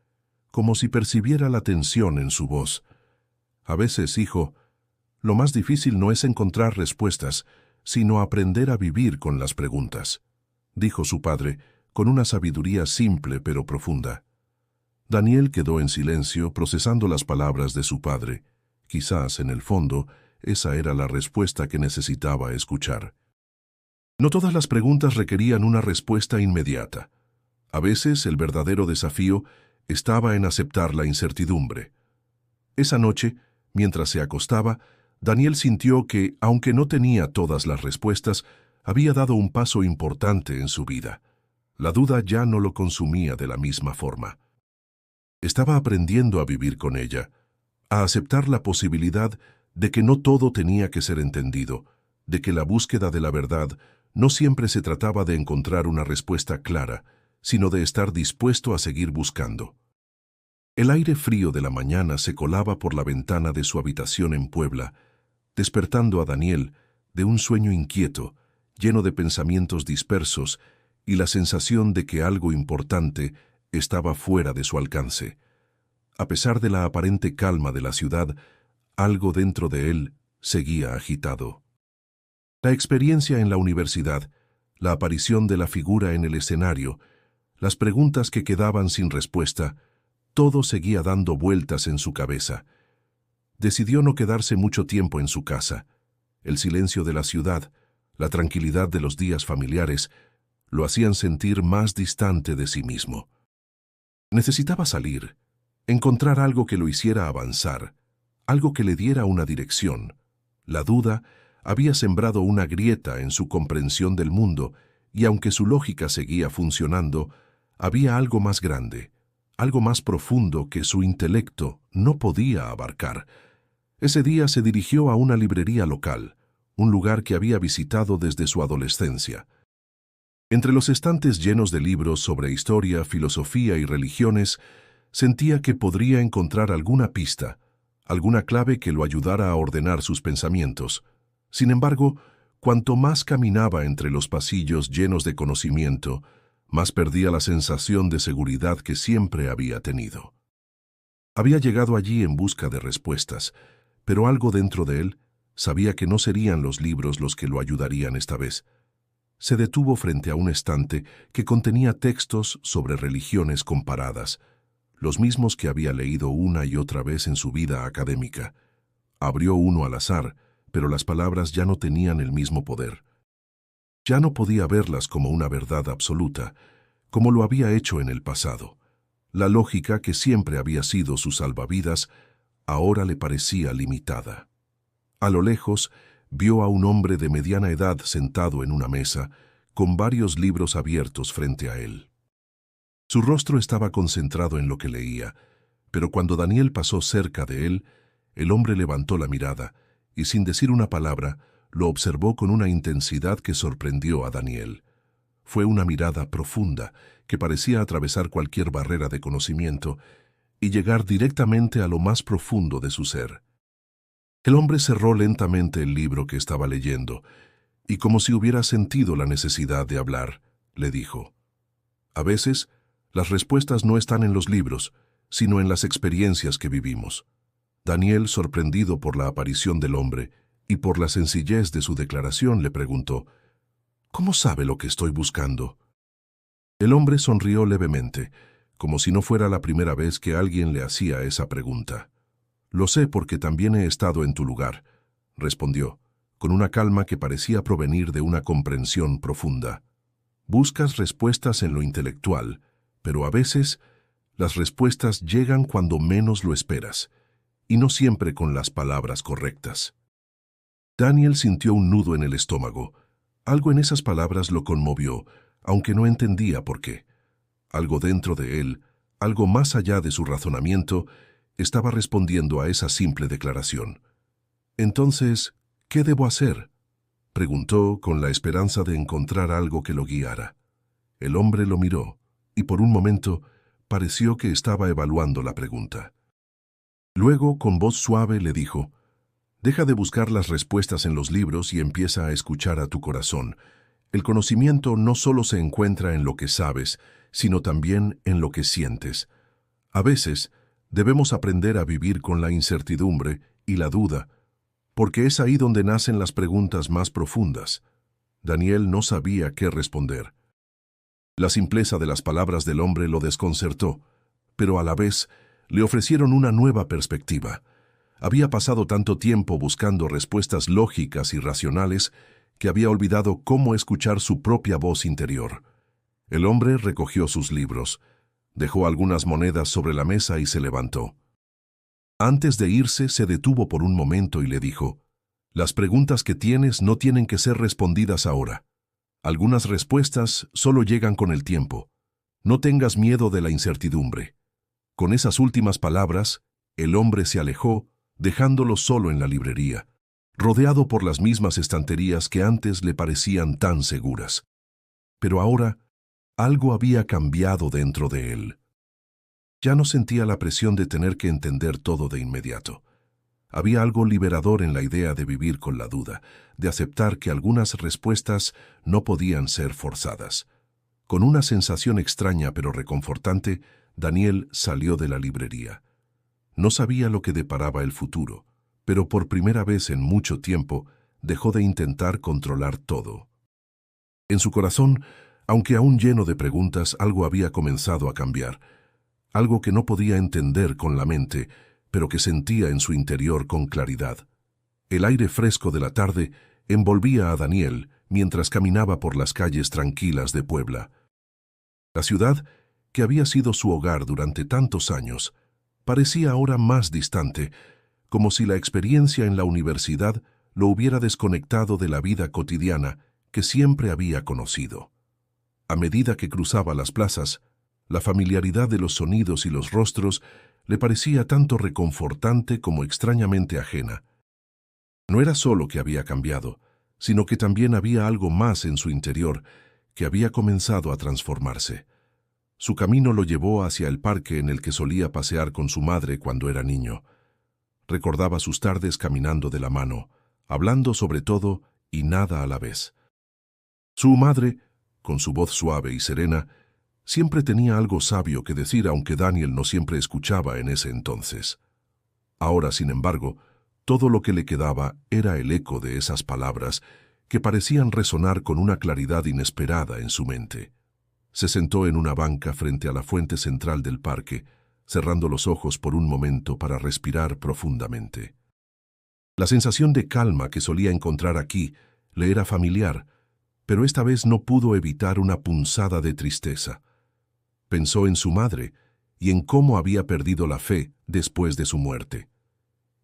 como si percibiera la tensión en su voz. «A veces, hijo, lo más difícil no es encontrar respuestas, sino aprender a vivir con las preguntas», dijo su padre, con una sabiduría simple pero profunda. Daniel quedó en silencio, procesando las palabras de su padre. Quizás, en el fondo, esa era la respuesta que necesitaba escuchar. No todas las preguntas requerían una respuesta inmediata. A veces el verdadero desafío estaba en aceptar la incertidumbre. Esa noche, mientras se acostaba, Daniel sintió que, aunque no tenía todas las respuestas, había dado un paso importante en su vida. La duda ya no lo consumía de la misma forma. Estaba aprendiendo a vivir con ella, a aceptar la posibilidad de que no todo tenía que ser entendido, de que la búsqueda de la verdad no siempre se trataba de encontrar una respuesta clara, sino de estar dispuesto a seguir buscando. El aire frío de la mañana se colaba por la ventana de su habitación en Puebla, despertando a Daniel de un sueño inquieto, lleno de pensamientos dispersos y la sensación de que algo importante estaba fuera de su alcance. A pesar de la aparente calma de la ciudad, algo dentro de él seguía agitado. La experiencia en la universidad, la aparición de la figura en el escenario, las preguntas que quedaban sin respuesta, todo seguía dando vueltas en su cabeza. Decidió no quedarse mucho tiempo en su casa. El silencio de la ciudad, la tranquilidad de los días familiares, lo hacían sentir más distante de sí mismo. Necesitaba salir, encontrar algo que lo hiciera avanzar, algo que le diera una dirección. La duda había sembrado una grieta en su comprensión del mundo, y aunque su lógica seguía funcionando, había algo más grande, algo más profundo que su intelecto no podía abarcar. Ese día se dirigió a una librería local, un lugar que había visitado desde su adolescencia. Entre los estantes llenos de libros sobre historia, filosofía y religiones, sentía que podría encontrar alguna pista, alguna clave que lo ayudara a ordenar sus pensamientos. Sin embargo, cuanto más caminaba entre los pasillos llenos de conocimiento, más perdía la sensación de seguridad que siempre había tenido. Había llegado allí en busca de respuestas, pero algo dentro de él sabía que no serían los libros los que lo ayudarían esta vez. Se detuvo frente a un estante que contenía textos sobre religiones comparadas, los mismos que había leído una y otra vez en su vida académica. Abrió uno al azar, pero las palabras ya no tenían el mismo poder. Ya no podía verlas como una verdad absoluta, como lo había hecho en el pasado. La lógica, que siempre había sido su salvavidas, ahora le parecía limitada. A lo lejos, vio a un hombre de mediana edad sentado en una mesa, con varios libros abiertos frente a él. Su rostro estaba concentrado en lo que leía, pero cuando Daniel pasó cerca de él, el hombre levantó la mirada y, sin decir una palabra, lo observó con una intensidad que sorprendió a Daniel. Fue una mirada profunda que parecía atravesar cualquier barrera de conocimiento y llegar directamente a lo más profundo de su ser. El hombre cerró lentamente el libro que estaba leyendo y, como si hubiera sentido la necesidad de hablar, le dijo: «A veces, las respuestas no están en los libros, sino en las experiencias que vivimos». Daniel, sorprendido por la aparición del hombre y por la sencillez de su declaración, le preguntó: «¿Cómo sabe lo que estoy buscando?». El hombre sonrió levemente, como si no fuera la primera vez que alguien le hacía esa pregunta. «Lo sé porque también he estado en tu lugar», respondió, con una calma que parecía provenir de una comprensión profunda. «Buscas respuestas en lo intelectual, pero a veces las respuestas llegan cuando menos lo esperas, y no siempre con las palabras correctas». Daniel sintió un nudo en el estómago. Algo en esas palabras lo conmovió, aunque no entendía por qué. Algo dentro de él, algo más allá de su razonamiento, estaba respondiendo a esa simple declaración. «Entonces, ¿qué debo hacer?», preguntó, con la esperanza de encontrar algo que lo guiara. El hombre lo miró, y por un momento pareció que estaba evaluando la pregunta. Luego, con voz suave, le dijo: «Deja de buscar las respuestas en los libros y empieza a escuchar a tu corazón. El conocimiento no solo se encuentra en lo que sabes, sino también en lo que sientes. A veces, debemos aprender a vivir con la incertidumbre y la duda, porque es ahí donde nacen las preguntas más profundas». Daniel no sabía qué responder. La simpleza de las palabras del hombre lo desconcertó, pero a la vez le ofrecieron una nueva perspectiva. Había pasado tanto tiempo buscando respuestas lógicas y racionales que había olvidado cómo escuchar su propia voz interior. El hombre recogió sus libros, dejó algunas monedas sobre la mesa y se levantó. Antes de irse, se detuvo por un momento y le dijo: Las preguntas que tienes no tienen que ser respondidas ahora. Algunas respuestas solo llegan con el tiempo. No tengas miedo de la incertidumbre. Con esas últimas palabras, el hombre se alejó, dejándolo solo en la librería, rodeado por las mismas estanterías que antes le parecían tan seguras. Pero ahora, algo había cambiado dentro de él. Ya no sentía la presión de tener que entender todo de inmediato. Había algo liberador en la idea de vivir con la duda, de aceptar que algunas respuestas no podían ser forzadas. Con una sensación extraña pero reconfortante, Daniel salió de la librería. No sabía lo que deparaba el futuro, pero por primera vez en mucho tiempo dejó de intentar controlar todo. En su corazón, aunque aún lleno de preguntas, algo había comenzado a cambiar. Algo que no podía entender con la mente, pero que sentía en su interior con claridad. El aire fresco de la tarde envolvía a Daniel mientras caminaba por las calles tranquilas de Puebla. La ciudad, que había sido su hogar durante tantos años, parecía ahora más distante, como si la experiencia en la universidad lo hubiera desconectado de la vida cotidiana que siempre había conocido. A medida que cruzaba las plazas, la familiaridad de los sonidos y los rostros le parecía tanto reconfortante como extrañamente ajena. No era solo que había cambiado, sino que también había algo más en su interior que había comenzado a transformarse. Su camino lo llevó hacia el parque en el que solía pasear con su madre cuando era niño. Recordaba sus tardes caminando de la mano, hablando sobre todo y nada a la vez. Su madre, con su voz suave y serena, siempre tenía algo sabio que decir, aunque Daniel no siempre escuchaba en ese entonces. Ahora, sin embargo, todo lo que le quedaba era el eco de esas palabras que parecían resonar con una claridad inesperada en su mente. Se sentó en una banca frente a la fuente central del parque, cerrando los ojos por un momento para respirar profundamente. La sensación de calma que solía encontrar aquí le era familiar, pero esta vez no pudo evitar una punzada de tristeza. Pensó en su madre y en cómo había perdido la fe después de su muerte.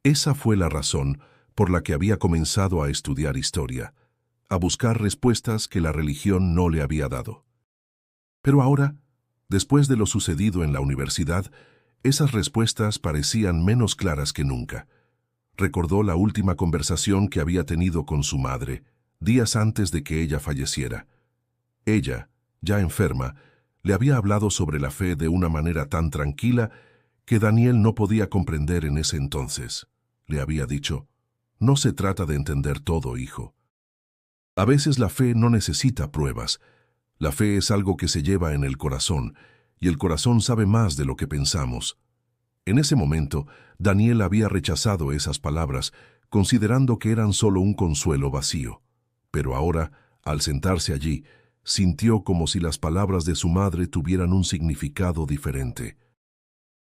Esa fue la razón por la que había comenzado a estudiar historia, a buscar respuestas que la religión no le había dado. Pero ahora, después de lo sucedido en la universidad, esas respuestas parecían menos claras que nunca. Recordó la última conversación que había tenido con su madre, días antes de que ella falleciera. Ella, ya enferma, le había hablado sobre la fe de una manera tan tranquila que Daniel no podía comprender en ese entonces. Le había dicho: «No se trata de entender todo, hijo. A veces la fe no necesita pruebas. La fe es algo que se lleva en el corazón, y el corazón sabe más de lo que pensamos». En ese momento, Daniel había rechazado esas palabras, considerando que eran solo un consuelo vacío. Pero ahora, al sentarse allí, sintió como si las palabras de su madre tuvieran un significado diferente.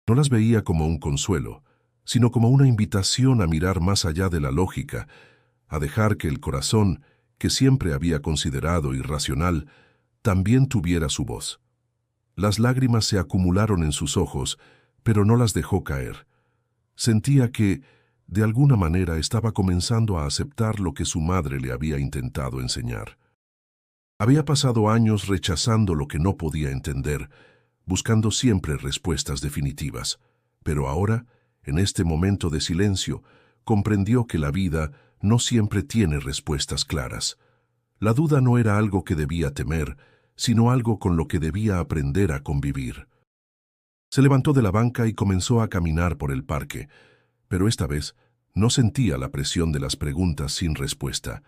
No las veía como un consuelo, sino como una invitación a mirar más allá de la lógica, a dejar que el corazón, que siempre había considerado irracional, también tuviera su voz. Las lágrimas se acumularon en sus ojos, pero no las dejó caer. Sentía que, de alguna manera, estaba comenzando a aceptar lo que su madre le había intentado enseñar. Había pasado años rechazando lo que no podía entender, buscando siempre respuestas definitivas, pero ahora, en este momento de silencio, comprendió que la vida no siempre tiene respuestas claras. La duda no era algo que debía temer, sino algo con lo que debía aprender a convivir. Se levantó de la banca y comenzó a caminar por el parque, pero esta vez no sentía la presión de las preguntas sin respuesta.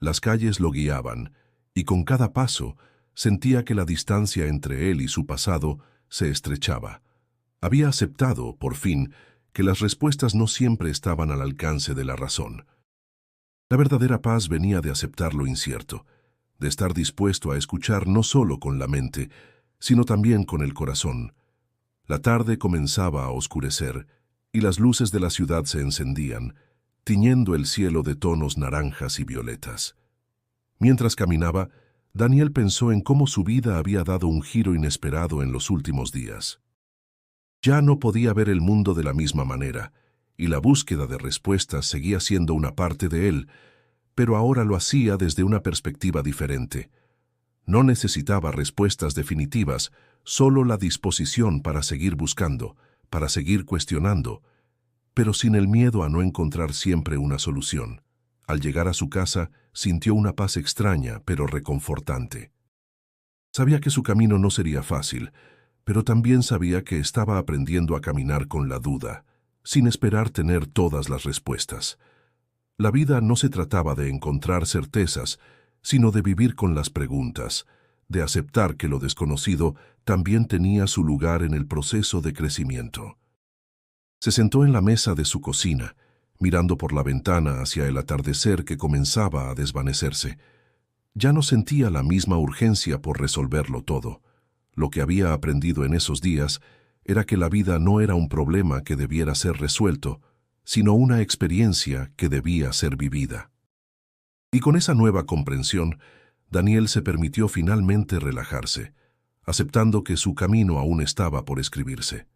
Las calles lo guiaban, y con cada paso sentía que la distancia entre él y su pasado se estrechaba. Había aceptado, por fin, que las respuestas no siempre estaban al alcance de la razón. La verdadera paz venía de aceptar lo incierto, de estar dispuesto a escuchar no solo con la mente, sino también con el corazón. La tarde comenzaba a oscurecer, y las luces de la ciudad se encendían, tiñendo el cielo de tonos naranjas y violetas. Mientras caminaba, Daniel pensó en cómo su vida había dado un giro inesperado en los últimos días. Ya no podía ver el mundo de la misma manera, y la búsqueda de respuestas seguía siendo una parte de él, pero ahora lo hacía desde una perspectiva diferente. No necesitaba respuestas definitivas, solo la disposición para seguir buscando, para seguir cuestionando, pero sin el miedo a no encontrar siempre una solución. Al llegar a su casa, sintió una paz extraña, pero reconfortante. Sabía que su camino no sería fácil, pero también sabía que estaba aprendiendo a caminar con la duda, sin esperar tener todas las respuestas. La vida no se trataba de encontrar certezas, sino de vivir con las preguntas, de aceptar que lo desconocido también tenía su lugar en el proceso de crecimiento. Se sentó en la mesa de su cocina, mirando por la ventana hacia el atardecer que comenzaba a desvanecerse. Ya no sentía la misma urgencia por resolverlo todo. Lo que había aprendido en esos días era que la vida no era un problema que debiera ser resuelto, sino una experiencia que debía ser vivida. Y con esa nueva comprensión, Daniel se permitió finalmente relajarse, aceptando que su camino aún estaba por escribirse.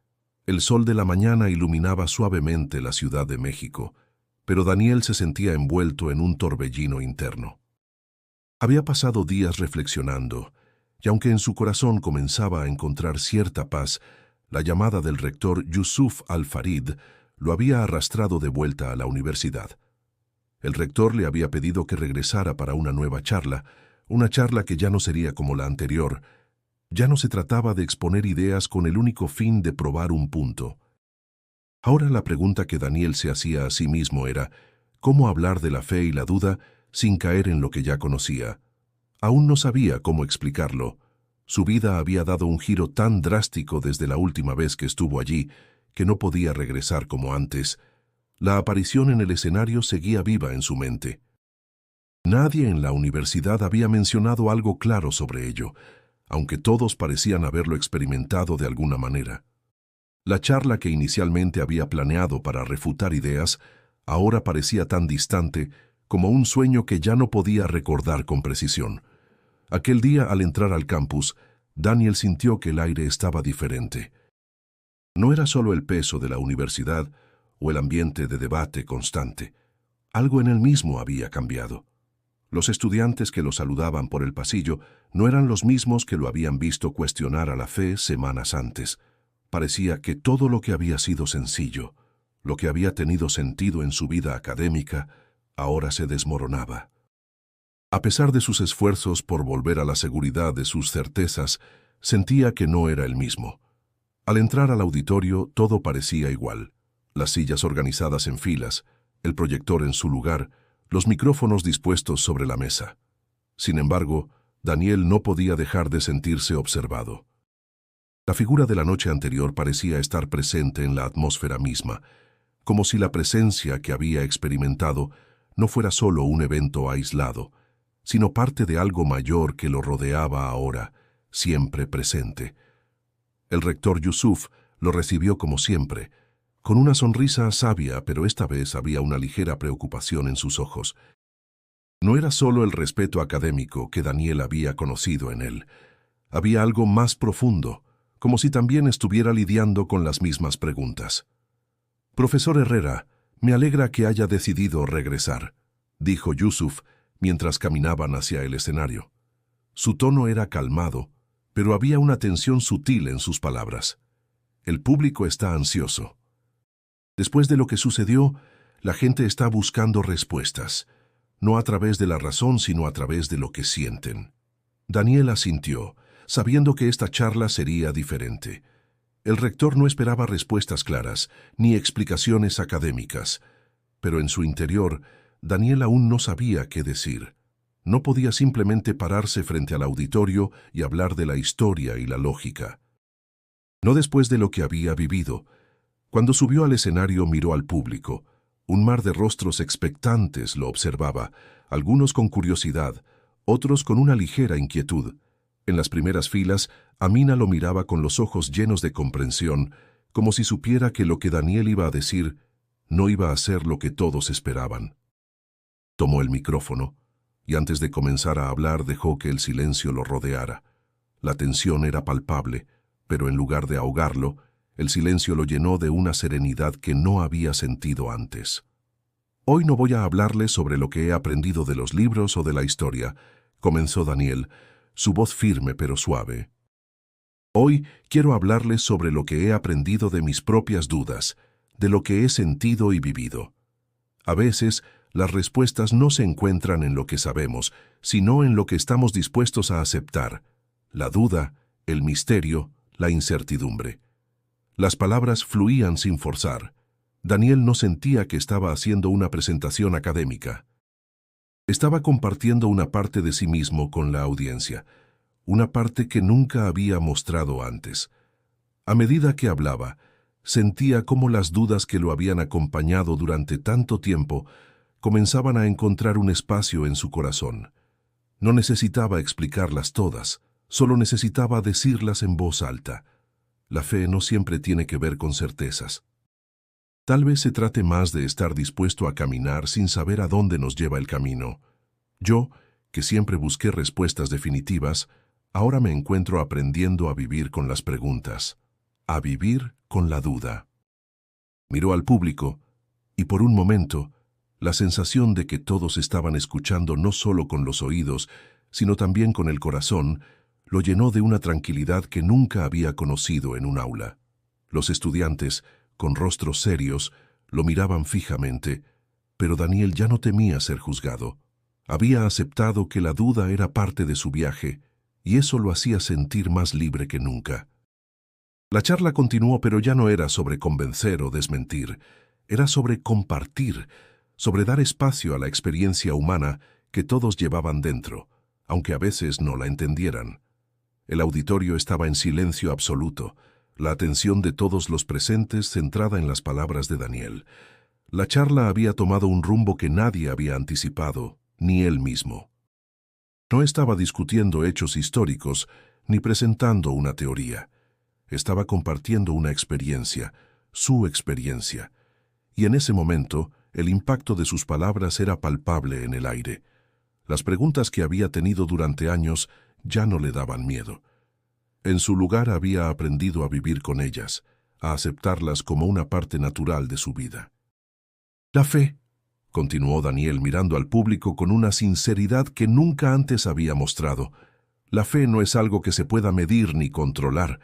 El sol de la mañana iluminaba suavemente la Ciudad de México, pero Daniel se sentía envuelto en un torbellino interno. Había pasado días reflexionando, y aunque en su corazón comenzaba a encontrar cierta paz, la llamada del rector Yusuf Al-Farid lo había arrastrado de vuelta a la universidad. El rector le había pedido que regresara para una nueva charla, una charla que ya no sería como la anterior. Ya no se trataba de exponer ideas con el único fin de probar un punto. Ahora la pregunta que Daniel se hacía a sí mismo era, ¿cómo hablar de la fe y la duda sin caer en lo que ya conocía? Aún no sabía cómo explicarlo. Su vida había dado un giro tan drástico desde la última vez que estuvo allí, que no podía regresar como antes. La aparición en el escenario seguía viva en su mente. Nadie en la universidad había mencionado algo claro sobre ello, aunque todos parecían haberlo experimentado de alguna manera. La charla que inicialmente había planeado para refutar ideas, ahora parecía tan distante como un sueño que ya no podía recordar con precisión. Aquel día, al entrar al campus, Daniel sintió que el aire estaba diferente. No era solo el peso de la universidad o el ambiente de debate constante. Algo en él mismo había cambiado. Los estudiantes que lo saludaban por el pasillo no eran los mismos que lo habían visto cuestionar a la fe semanas antes. Parecía que todo lo que había sido sencillo, lo que había tenido sentido en su vida académica, ahora se desmoronaba. A pesar de sus esfuerzos por volver a la seguridad de sus certezas, sentía que no era el mismo. Al entrar al auditorio, todo parecía igual. Las sillas organizadas en filas, el proyector en su lugar, los micrófonos dispuestos sobre la mesa. Sin embargo, Daniel no podía dejar de sentirse observado. La figura de la noche anterior parecía estar presente en la atmósfera misma, como si la presencia que había experimentado no fuera solo un evento aislado, sino parte de algo mayor que lo rodeaba ahora, siempre presente. El rector Yusuf lo recibió como siempre, con una sonrisa sabia, pero esta vez había una ligera preocupación en sus ojos. No era solo el respeto académico que Daniel había conocido en él. Había algo más profundo, como si también estuviera lidiando con las mismas preguntas. «Profesor Herrera, me alegra que haya decidido regresar», dijo Yusuf mientras caminaban hacia el escenario. Su tono era calmado, pero había una tensión sutil en sus palabras. «El público está ansioso. Después de lo que sucedió, la gente está buscando respuestas, no a través de la razón, sino a través de lo que sienten». Daniel asintió, sabiendo que esta charla sería diferente. El rector no esperaba respuestas claras, ni explicaciones académicas, pero en su interior, Daniel aún no sabía qué decir. No podía simplemente pararse frente al auditorio y hablar de la historia y la lógica. No después de lo que había vivido. Cuando subió al escenario miró al público. Un mar de rostros expectantes lo observaba, algunos con curiosidad, otros con una ligera inquietud. En las primeras filas, Amina lo miraba con los ojos llenos de comprensión, como si supiera que lo que Daniel iba a decir no iba a ser lo que todos esperaban. Tomó el micrófono y antes de comenzar a hablar dejó que el silencio lo rodeara. La tensión era palpable, pero en lugar de ahogarlo, El silencio lo llenó de una serenidad que no había sentido antes. Hoy no voy a hablarles sobre lo que he aprendido de los libros o de la historia, comenzó Daniel, su voz firme pero suave. Hoy quiero hablarles sobre lo que he aprendido de mis propias dudas, de lo que he sentido y vivido. A veces, las respuestas no se encuentran en lo que sabemos, sino en lo que estamos dispuestos a aceptar: la duda, el misterio, la incertidumbre. Las palabras fluían sin forzar. Daniel no sentía que estaba haciendo una presentación académica. Estaba compartiendo una parte de sí mismo con la audiencia, una parte que nunca había mostrado antes. A medida que hablaba, sentía cómo las dudas que lo habían acompañado durante tanto tiempo comenzaban a encontrar un espacio en su corazón. No necesitaba explicarlas todas, solo necesitaba decirlas en voz alta. La fe no siempre tiene que ver con certezas. Tal vez se trate más de estar dispuesto a caminar sin saber a dónde nos lleva el camino. Yo, que siempre busqué respuestas definitivas, ahora me encuentro aprendiendo a vivir con las preguntas, a vivir con la duda. Miró al público, y por un momento, la sensación de que todos estaban escuchando no solo con los oídos, sino también con el corazón, lo llenó de una tranquilidad que nunca había conocido en un aula. Los estudiantes, con rostros serios, lo miraban fijamente, pero Daniel ya no temía ser juzgado. Había aceptado que la duda era parte de su viaje, y eso lo hacía sentir más libre que nunca. La charla continuó, pero ya no era sobre convencer o desmentir, era sobre compartir, sobre dar espacio a la experiencia humana que todos llevaban dentro, aunque a veces no la entendieran. El auditorio estaba en silencio absoluto, la atención de todos los presentes centrada en las palabras de Daniel. La charla había tomado un rumbo que nadie había anticipado, ni él mismo. No estaba discutiendo hechos históricos, ni presentando una teoría. Estaba compartiendo una experiencia, su experiencia. Y en ese momento, el impacto de sus palabras era palpable en el aire. Las preguntas que había tenido durante años ya no le daban miedo. En su lugar había aprendido a vivir con ellas, a aceptarlas como una parte natural de su vida. La fe, continuó Daniel mirando al público con una sinceridad que nunca antes había mostrado. La fe no es algo que se pueda medir ni controlar,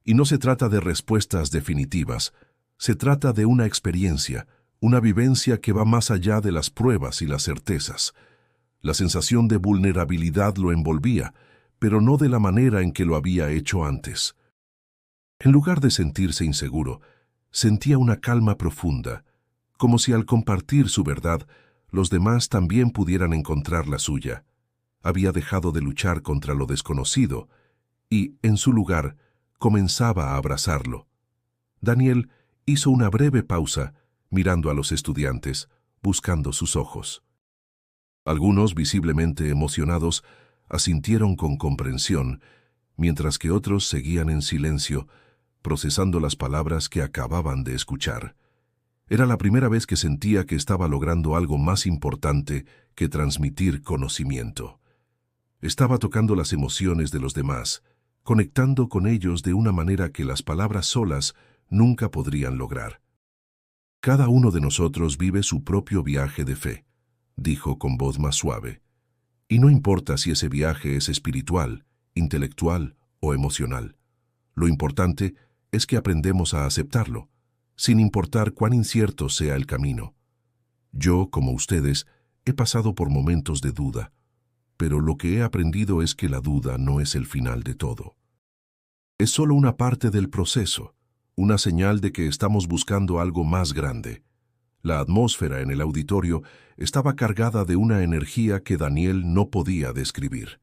y no se trata de respuestas definitivas. Se trata de una experiencia, una vivencia que va más allá de las pruebas y las certezas. La sensación de vulnerabilidad lo envolvía, pero no de la manera en que lo había hecho antes. En lugar de sentirse inseguro, sentía una calma profunda, como si al compartir su verdad, los demás también pudieran encontrar la suya. Había dejado de luchar contra lo desconocido y, en su lugar, comenzaba a abrazarlo. Daniel hizo una breve pausa, mirando a los estudiantes, buscando sus ojos. Algunos, visiblemente emocionados, asintieron con comprensión, mientras que otros seguían en silencio, procesando las palabras que acababan de escuchar. Era la primera vez que sentía que estaba logrando algo más importante que transmitir conocimiento. Estaba tocando las emociones de los demás, conectando con ellos de una manera que las palabras solas nunca podrían lograr. Cada uno de nosotros vive su propio viaje de fe, dijo con voz más suave. Y no importa si ese viaje es espiritual, intelectual o emocional. Lo importante es que aprendemos a aceptarlo, sin importar cuán incierto sea el camino. Yo, como ustedes, he pasado por momentos de duda, pero lo que he aprendido es que la duda no es el final de todo. Es solo una parte del proceso, una señal de que estamos buscando algo más grande. La atmósfera en el auditorio estaba cargada de una energía que Daniel no podía describir.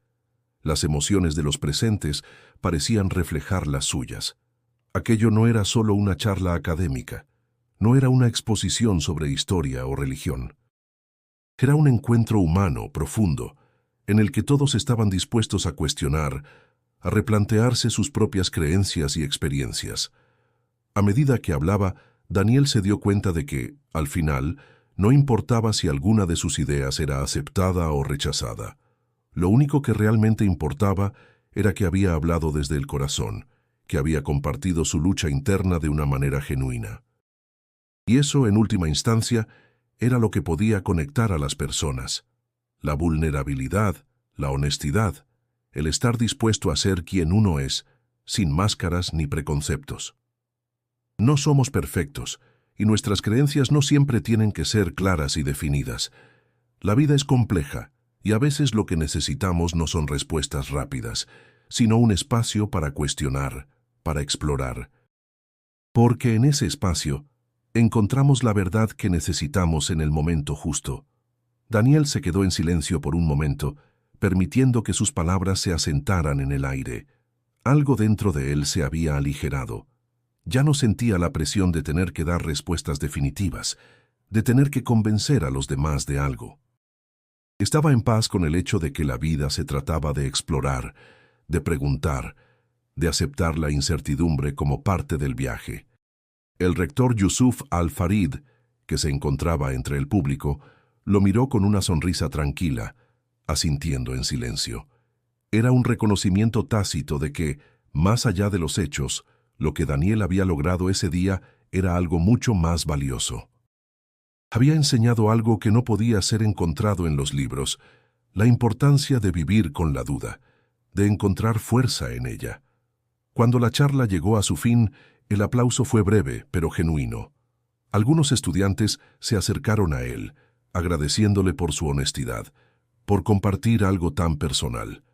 Las emociones de los presentes parecían reflejar las suyas. Aquello no era solo una charla académica, no era una exposición sobre historia o religión. Era un encuentro humano, profundo, en el que todos estaban dispuestos a cuestionar, a replantearse sus propias creencias y experiencias. A medida que hablaba, Daniel se dio cuenta de que, al final, no importaba si alguna de sus ideas era aceptada o rechazada. Lo único que realmente importaba era que había hablado desde el corazón, que había compartido su lucha interna de una manera genuina. Y eso, en última instancia, era lo que podía conectar a las personas: la vulnerabilidad, la honestidad, el estar dispuesto a ser quien uno es, sin máscaras ni preconceptos. No somos perfectos, y nuestras creencias no siempre tienen que ser claras y definidas. La vida es compleja, y a veces lo que necesitamos no son respuestas rápidas, sino un espacio para cuestionar, para explorar. Porque en ese espacio encontramos la verdad que necesitamos en el momento justo. Daniel se quedó en silencio por un momento, permitiendo que sus palabras se asentaran en el aire. Algo dentro de él se había aligerado. Ya no sentía la presión de tener que dar respuestas definitivas, de tener que convencer a los demás de algo. Estaba en paz con el hecho de que la vida se trataba de explorar, de preguntar, de aceptar la incertidumbre como parte del viaje. El rector Yusuf Al-Farid, que se encontraba entre el público, lo miró con una sonrisa tranquila, asintiendo en silencio. Era un reconocimiento tácito de que, más allá de los hechos, lo que Daniel había logrado ese día era algo mucho más valioso. Había enseñado algo que no podía ser encontrado en los libros: la importancia de vivir con la duda, de encontrar fuerza en ella. Cuando la charla llegó a su fin, el aplauso fue breve, pero genuino. Algunos estudiantes se acercaron a él, agradeciéndole por su honestidad, por compartir algo tan personal.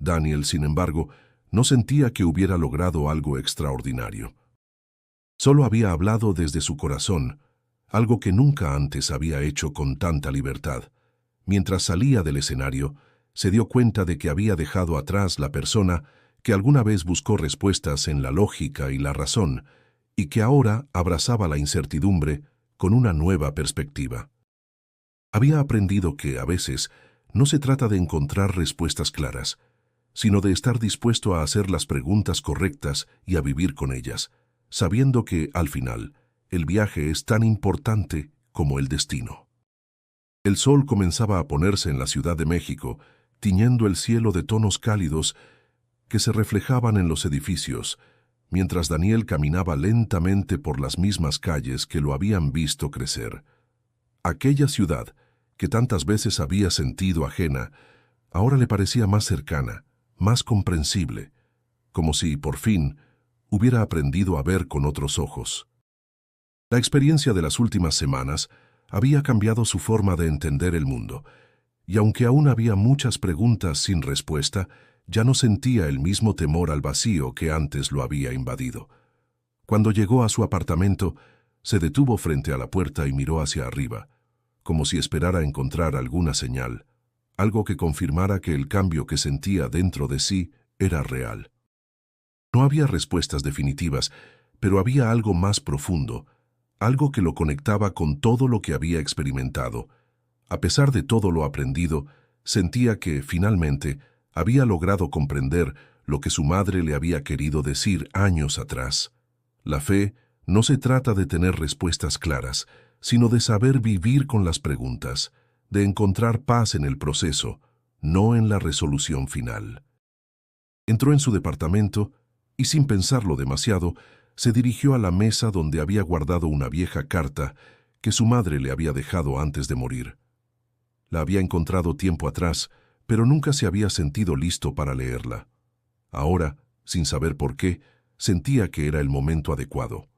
Daniel, sin embargo, no sentía que hubiera logrado algo extraordinario. Solo había hablado desde su corazón, algo que nunca antes había hecho con tanta libertad. Mientras salía del escenario, se dio cuenta de que había dejado atrás la persona que alguna vez buscó respuestas en la lógica y la razón, y que ahora abrazaba la incertidumbre con una nueva perspectiva. Había aprendido que, a veces, no se trata de encontrar respuestas claras, sino de estar dispuesto a hacer las preguntas correctas y a vivir con ellas, sabiendo que, al final, el viaje es tan importante como el destino. El sol comenzaba a ponerse en la Ciudad de México, tiñendo el cielo de tonos cálidos que se reflejaban en los edificios, mientras Daniel caminaba lentamente por las mismas calles que lo habían visto crecer. Aquella ciudad, que tantas veces había sentido ajena, ahora le parecía más cercana, más comprensible, como si, por fin, hubiera aprendido a ver con otros ojos. La experiencia de las últimas semanas había cambiado su forma de entender el mundo, y aunque aún había muchas preguntas sin respuesta, ya no sentía el mismo temor al vacío que antes lo había invadido. Cuando llegó a su apartamento, se detuvo frente a la puerta y miró hacia arriba, como si esperara encontrar alguna señal, algo que confirmara que el cambio que sentía dentro de sí era real. No había respuestas definitivas, pero había algo más profundo, algo que lo conectaba con todo lo que había experimentado. A pesar de todo lo aprendido, sentía que, finalmente, había logrado comprender lo que su madre le había querido decir años atrás. La fe no se trata de tener respuestas claras, sino de saber vivir con las preguntas, de encontrar paz en el proceso, no en la resolución final. Entró en su departamento y, sin pensarlo demasiado, se dirigió a la mesa donde había guardado una vieja carta que su madre le había dejado antes de morir. La había encontrado tiempo atrás, pero nunca se había sentido listo para leerla. Ahora, sin saber por qué, sentía que era el momento adecuado.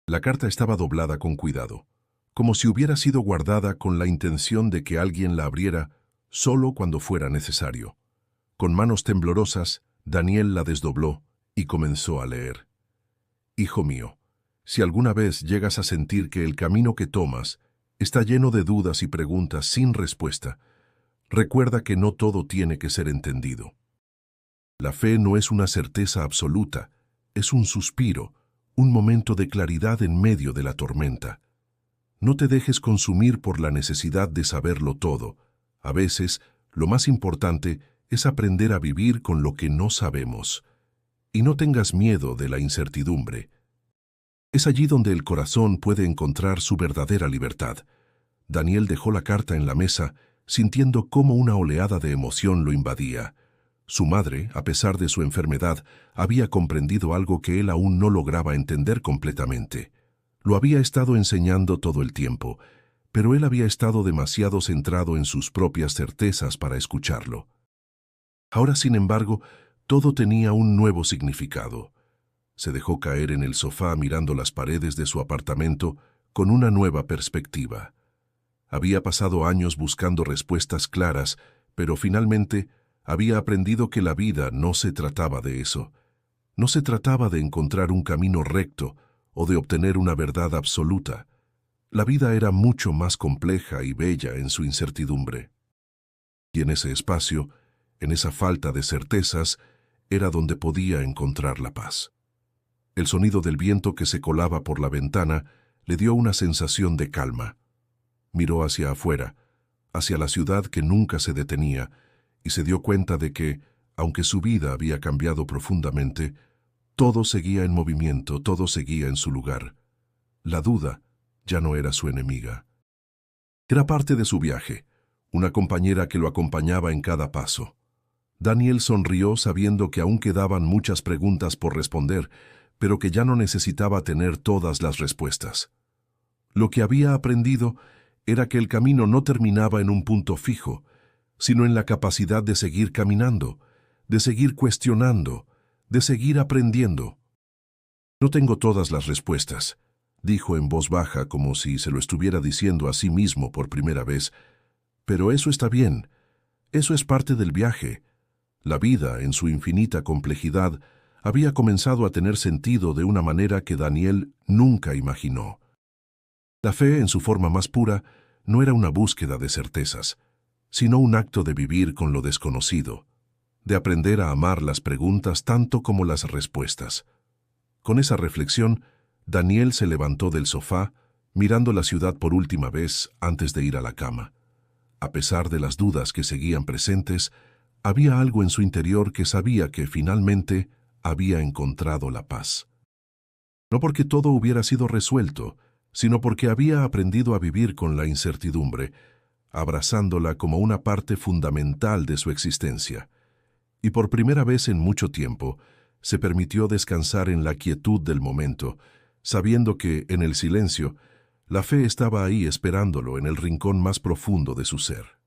La carta estaba doblada con cuidado, como si hubiera sido guardada con la intención de que alguien la abriera solo cuando fuera necesario. Con manos temblorosas, Daniel la desdobló y comenzó a leer. Hijo mío, si alguna vez llegas a sentir que el camino que tomas está lleno de dudas y preguntas sin respuesta, recuerda que no todo tiene que ser entendido. La fe no es una certeza absoluta, es un suspiro, un momento de claridad en medio de la tormenta. No te dejes consumir por la necesidad de saberlo todo. A veces, lo más importante es aprender a vivir con lo que no sabemos. Y no tengas miedo de la incertidumbre. Es allí donde el corazón puede encontrar su verdadera libertad. Daniel dejó la carta en la mesa, sintiendo cómo una oleada de emoción lo invadía. Su madre, a pesar de su enfermedad, había comprendido algo que él aún no lograba entender completamente. Lo había estado enseñando todo el tiempo, pero él había estado demasiado centrado en sus propias certezas para escucharlo. Ahora, sin embargo, todo tenía un nuevo significado. Se dejó caer en el sofá mirando las paredes de su apartamento con una nueva perspectiva. Había pasado años buscando respuestas claras, pero finalmente había aprendido que la vida no se trataba de eso. No se trataba de encontrar un camino recto o de obtener una verdad absoluta. La vida era mucho más compleja y bella en su incertidumbre. Y en ese espacio, en esa falta de certezas, era donde podía encontrar la paz. El sonido del viento que se colaba por la ventana le dio una sensación de calma. Miró hacia afuera, hacia la ciudad que nunca se detenía, y se dio cuenta de que, aunque su vida había cambiado profundamente, todo seguía en movimiento, todo seguía en su lugar. La duda ya no era su enemiga. Era parte de su viaje, una compañera que lo acompañaba en cada paso. Daniel sonrió sabiendo que aún quedaban muchas preguntas por responder, pero que ya no necesitaba tener todas las respuestas. Lo que había aprendido era que el camino no terminaba en un punto fijo, sino en la capacidad de seguir caminando, de seguir cuestionando, de seguir aprendiendo. No tengo todas las respuestas, dijo en voz baja como si se lo estuviera diciendo a sí mismo por primera vez, pero eso está bien, eso es parte del viaje. La vida, en su infinita complejidad, había comenzado a tener sentido de una manera que Daniel nunca imaginó. La fe, en su forma más pura, no era una búsqueda de certezas, sino un acto de vivir con lo desconocido, de aprender a amar las preguntas tanto como las respuestas. Con esa reflexión, Daniel se levantó del sofá, mirando la ciudad por última vez antes de ir a la cama. A pesar de las dudas que seguían presentes, había algo en su interior que sabía que finalmente había encontrado la paz. No porque todo hubiera sido resuelto, sino porque había aprendido a vivir con la incertidumbre, abrazándola como una parte fundamental de su existencia. Y por primera vez en mucho tiempo, se permitió descansar en la quietud del momento, sabiendo que, en el silencio, la fe estaba ahí esperándolo en el rincón más profundo de su ser.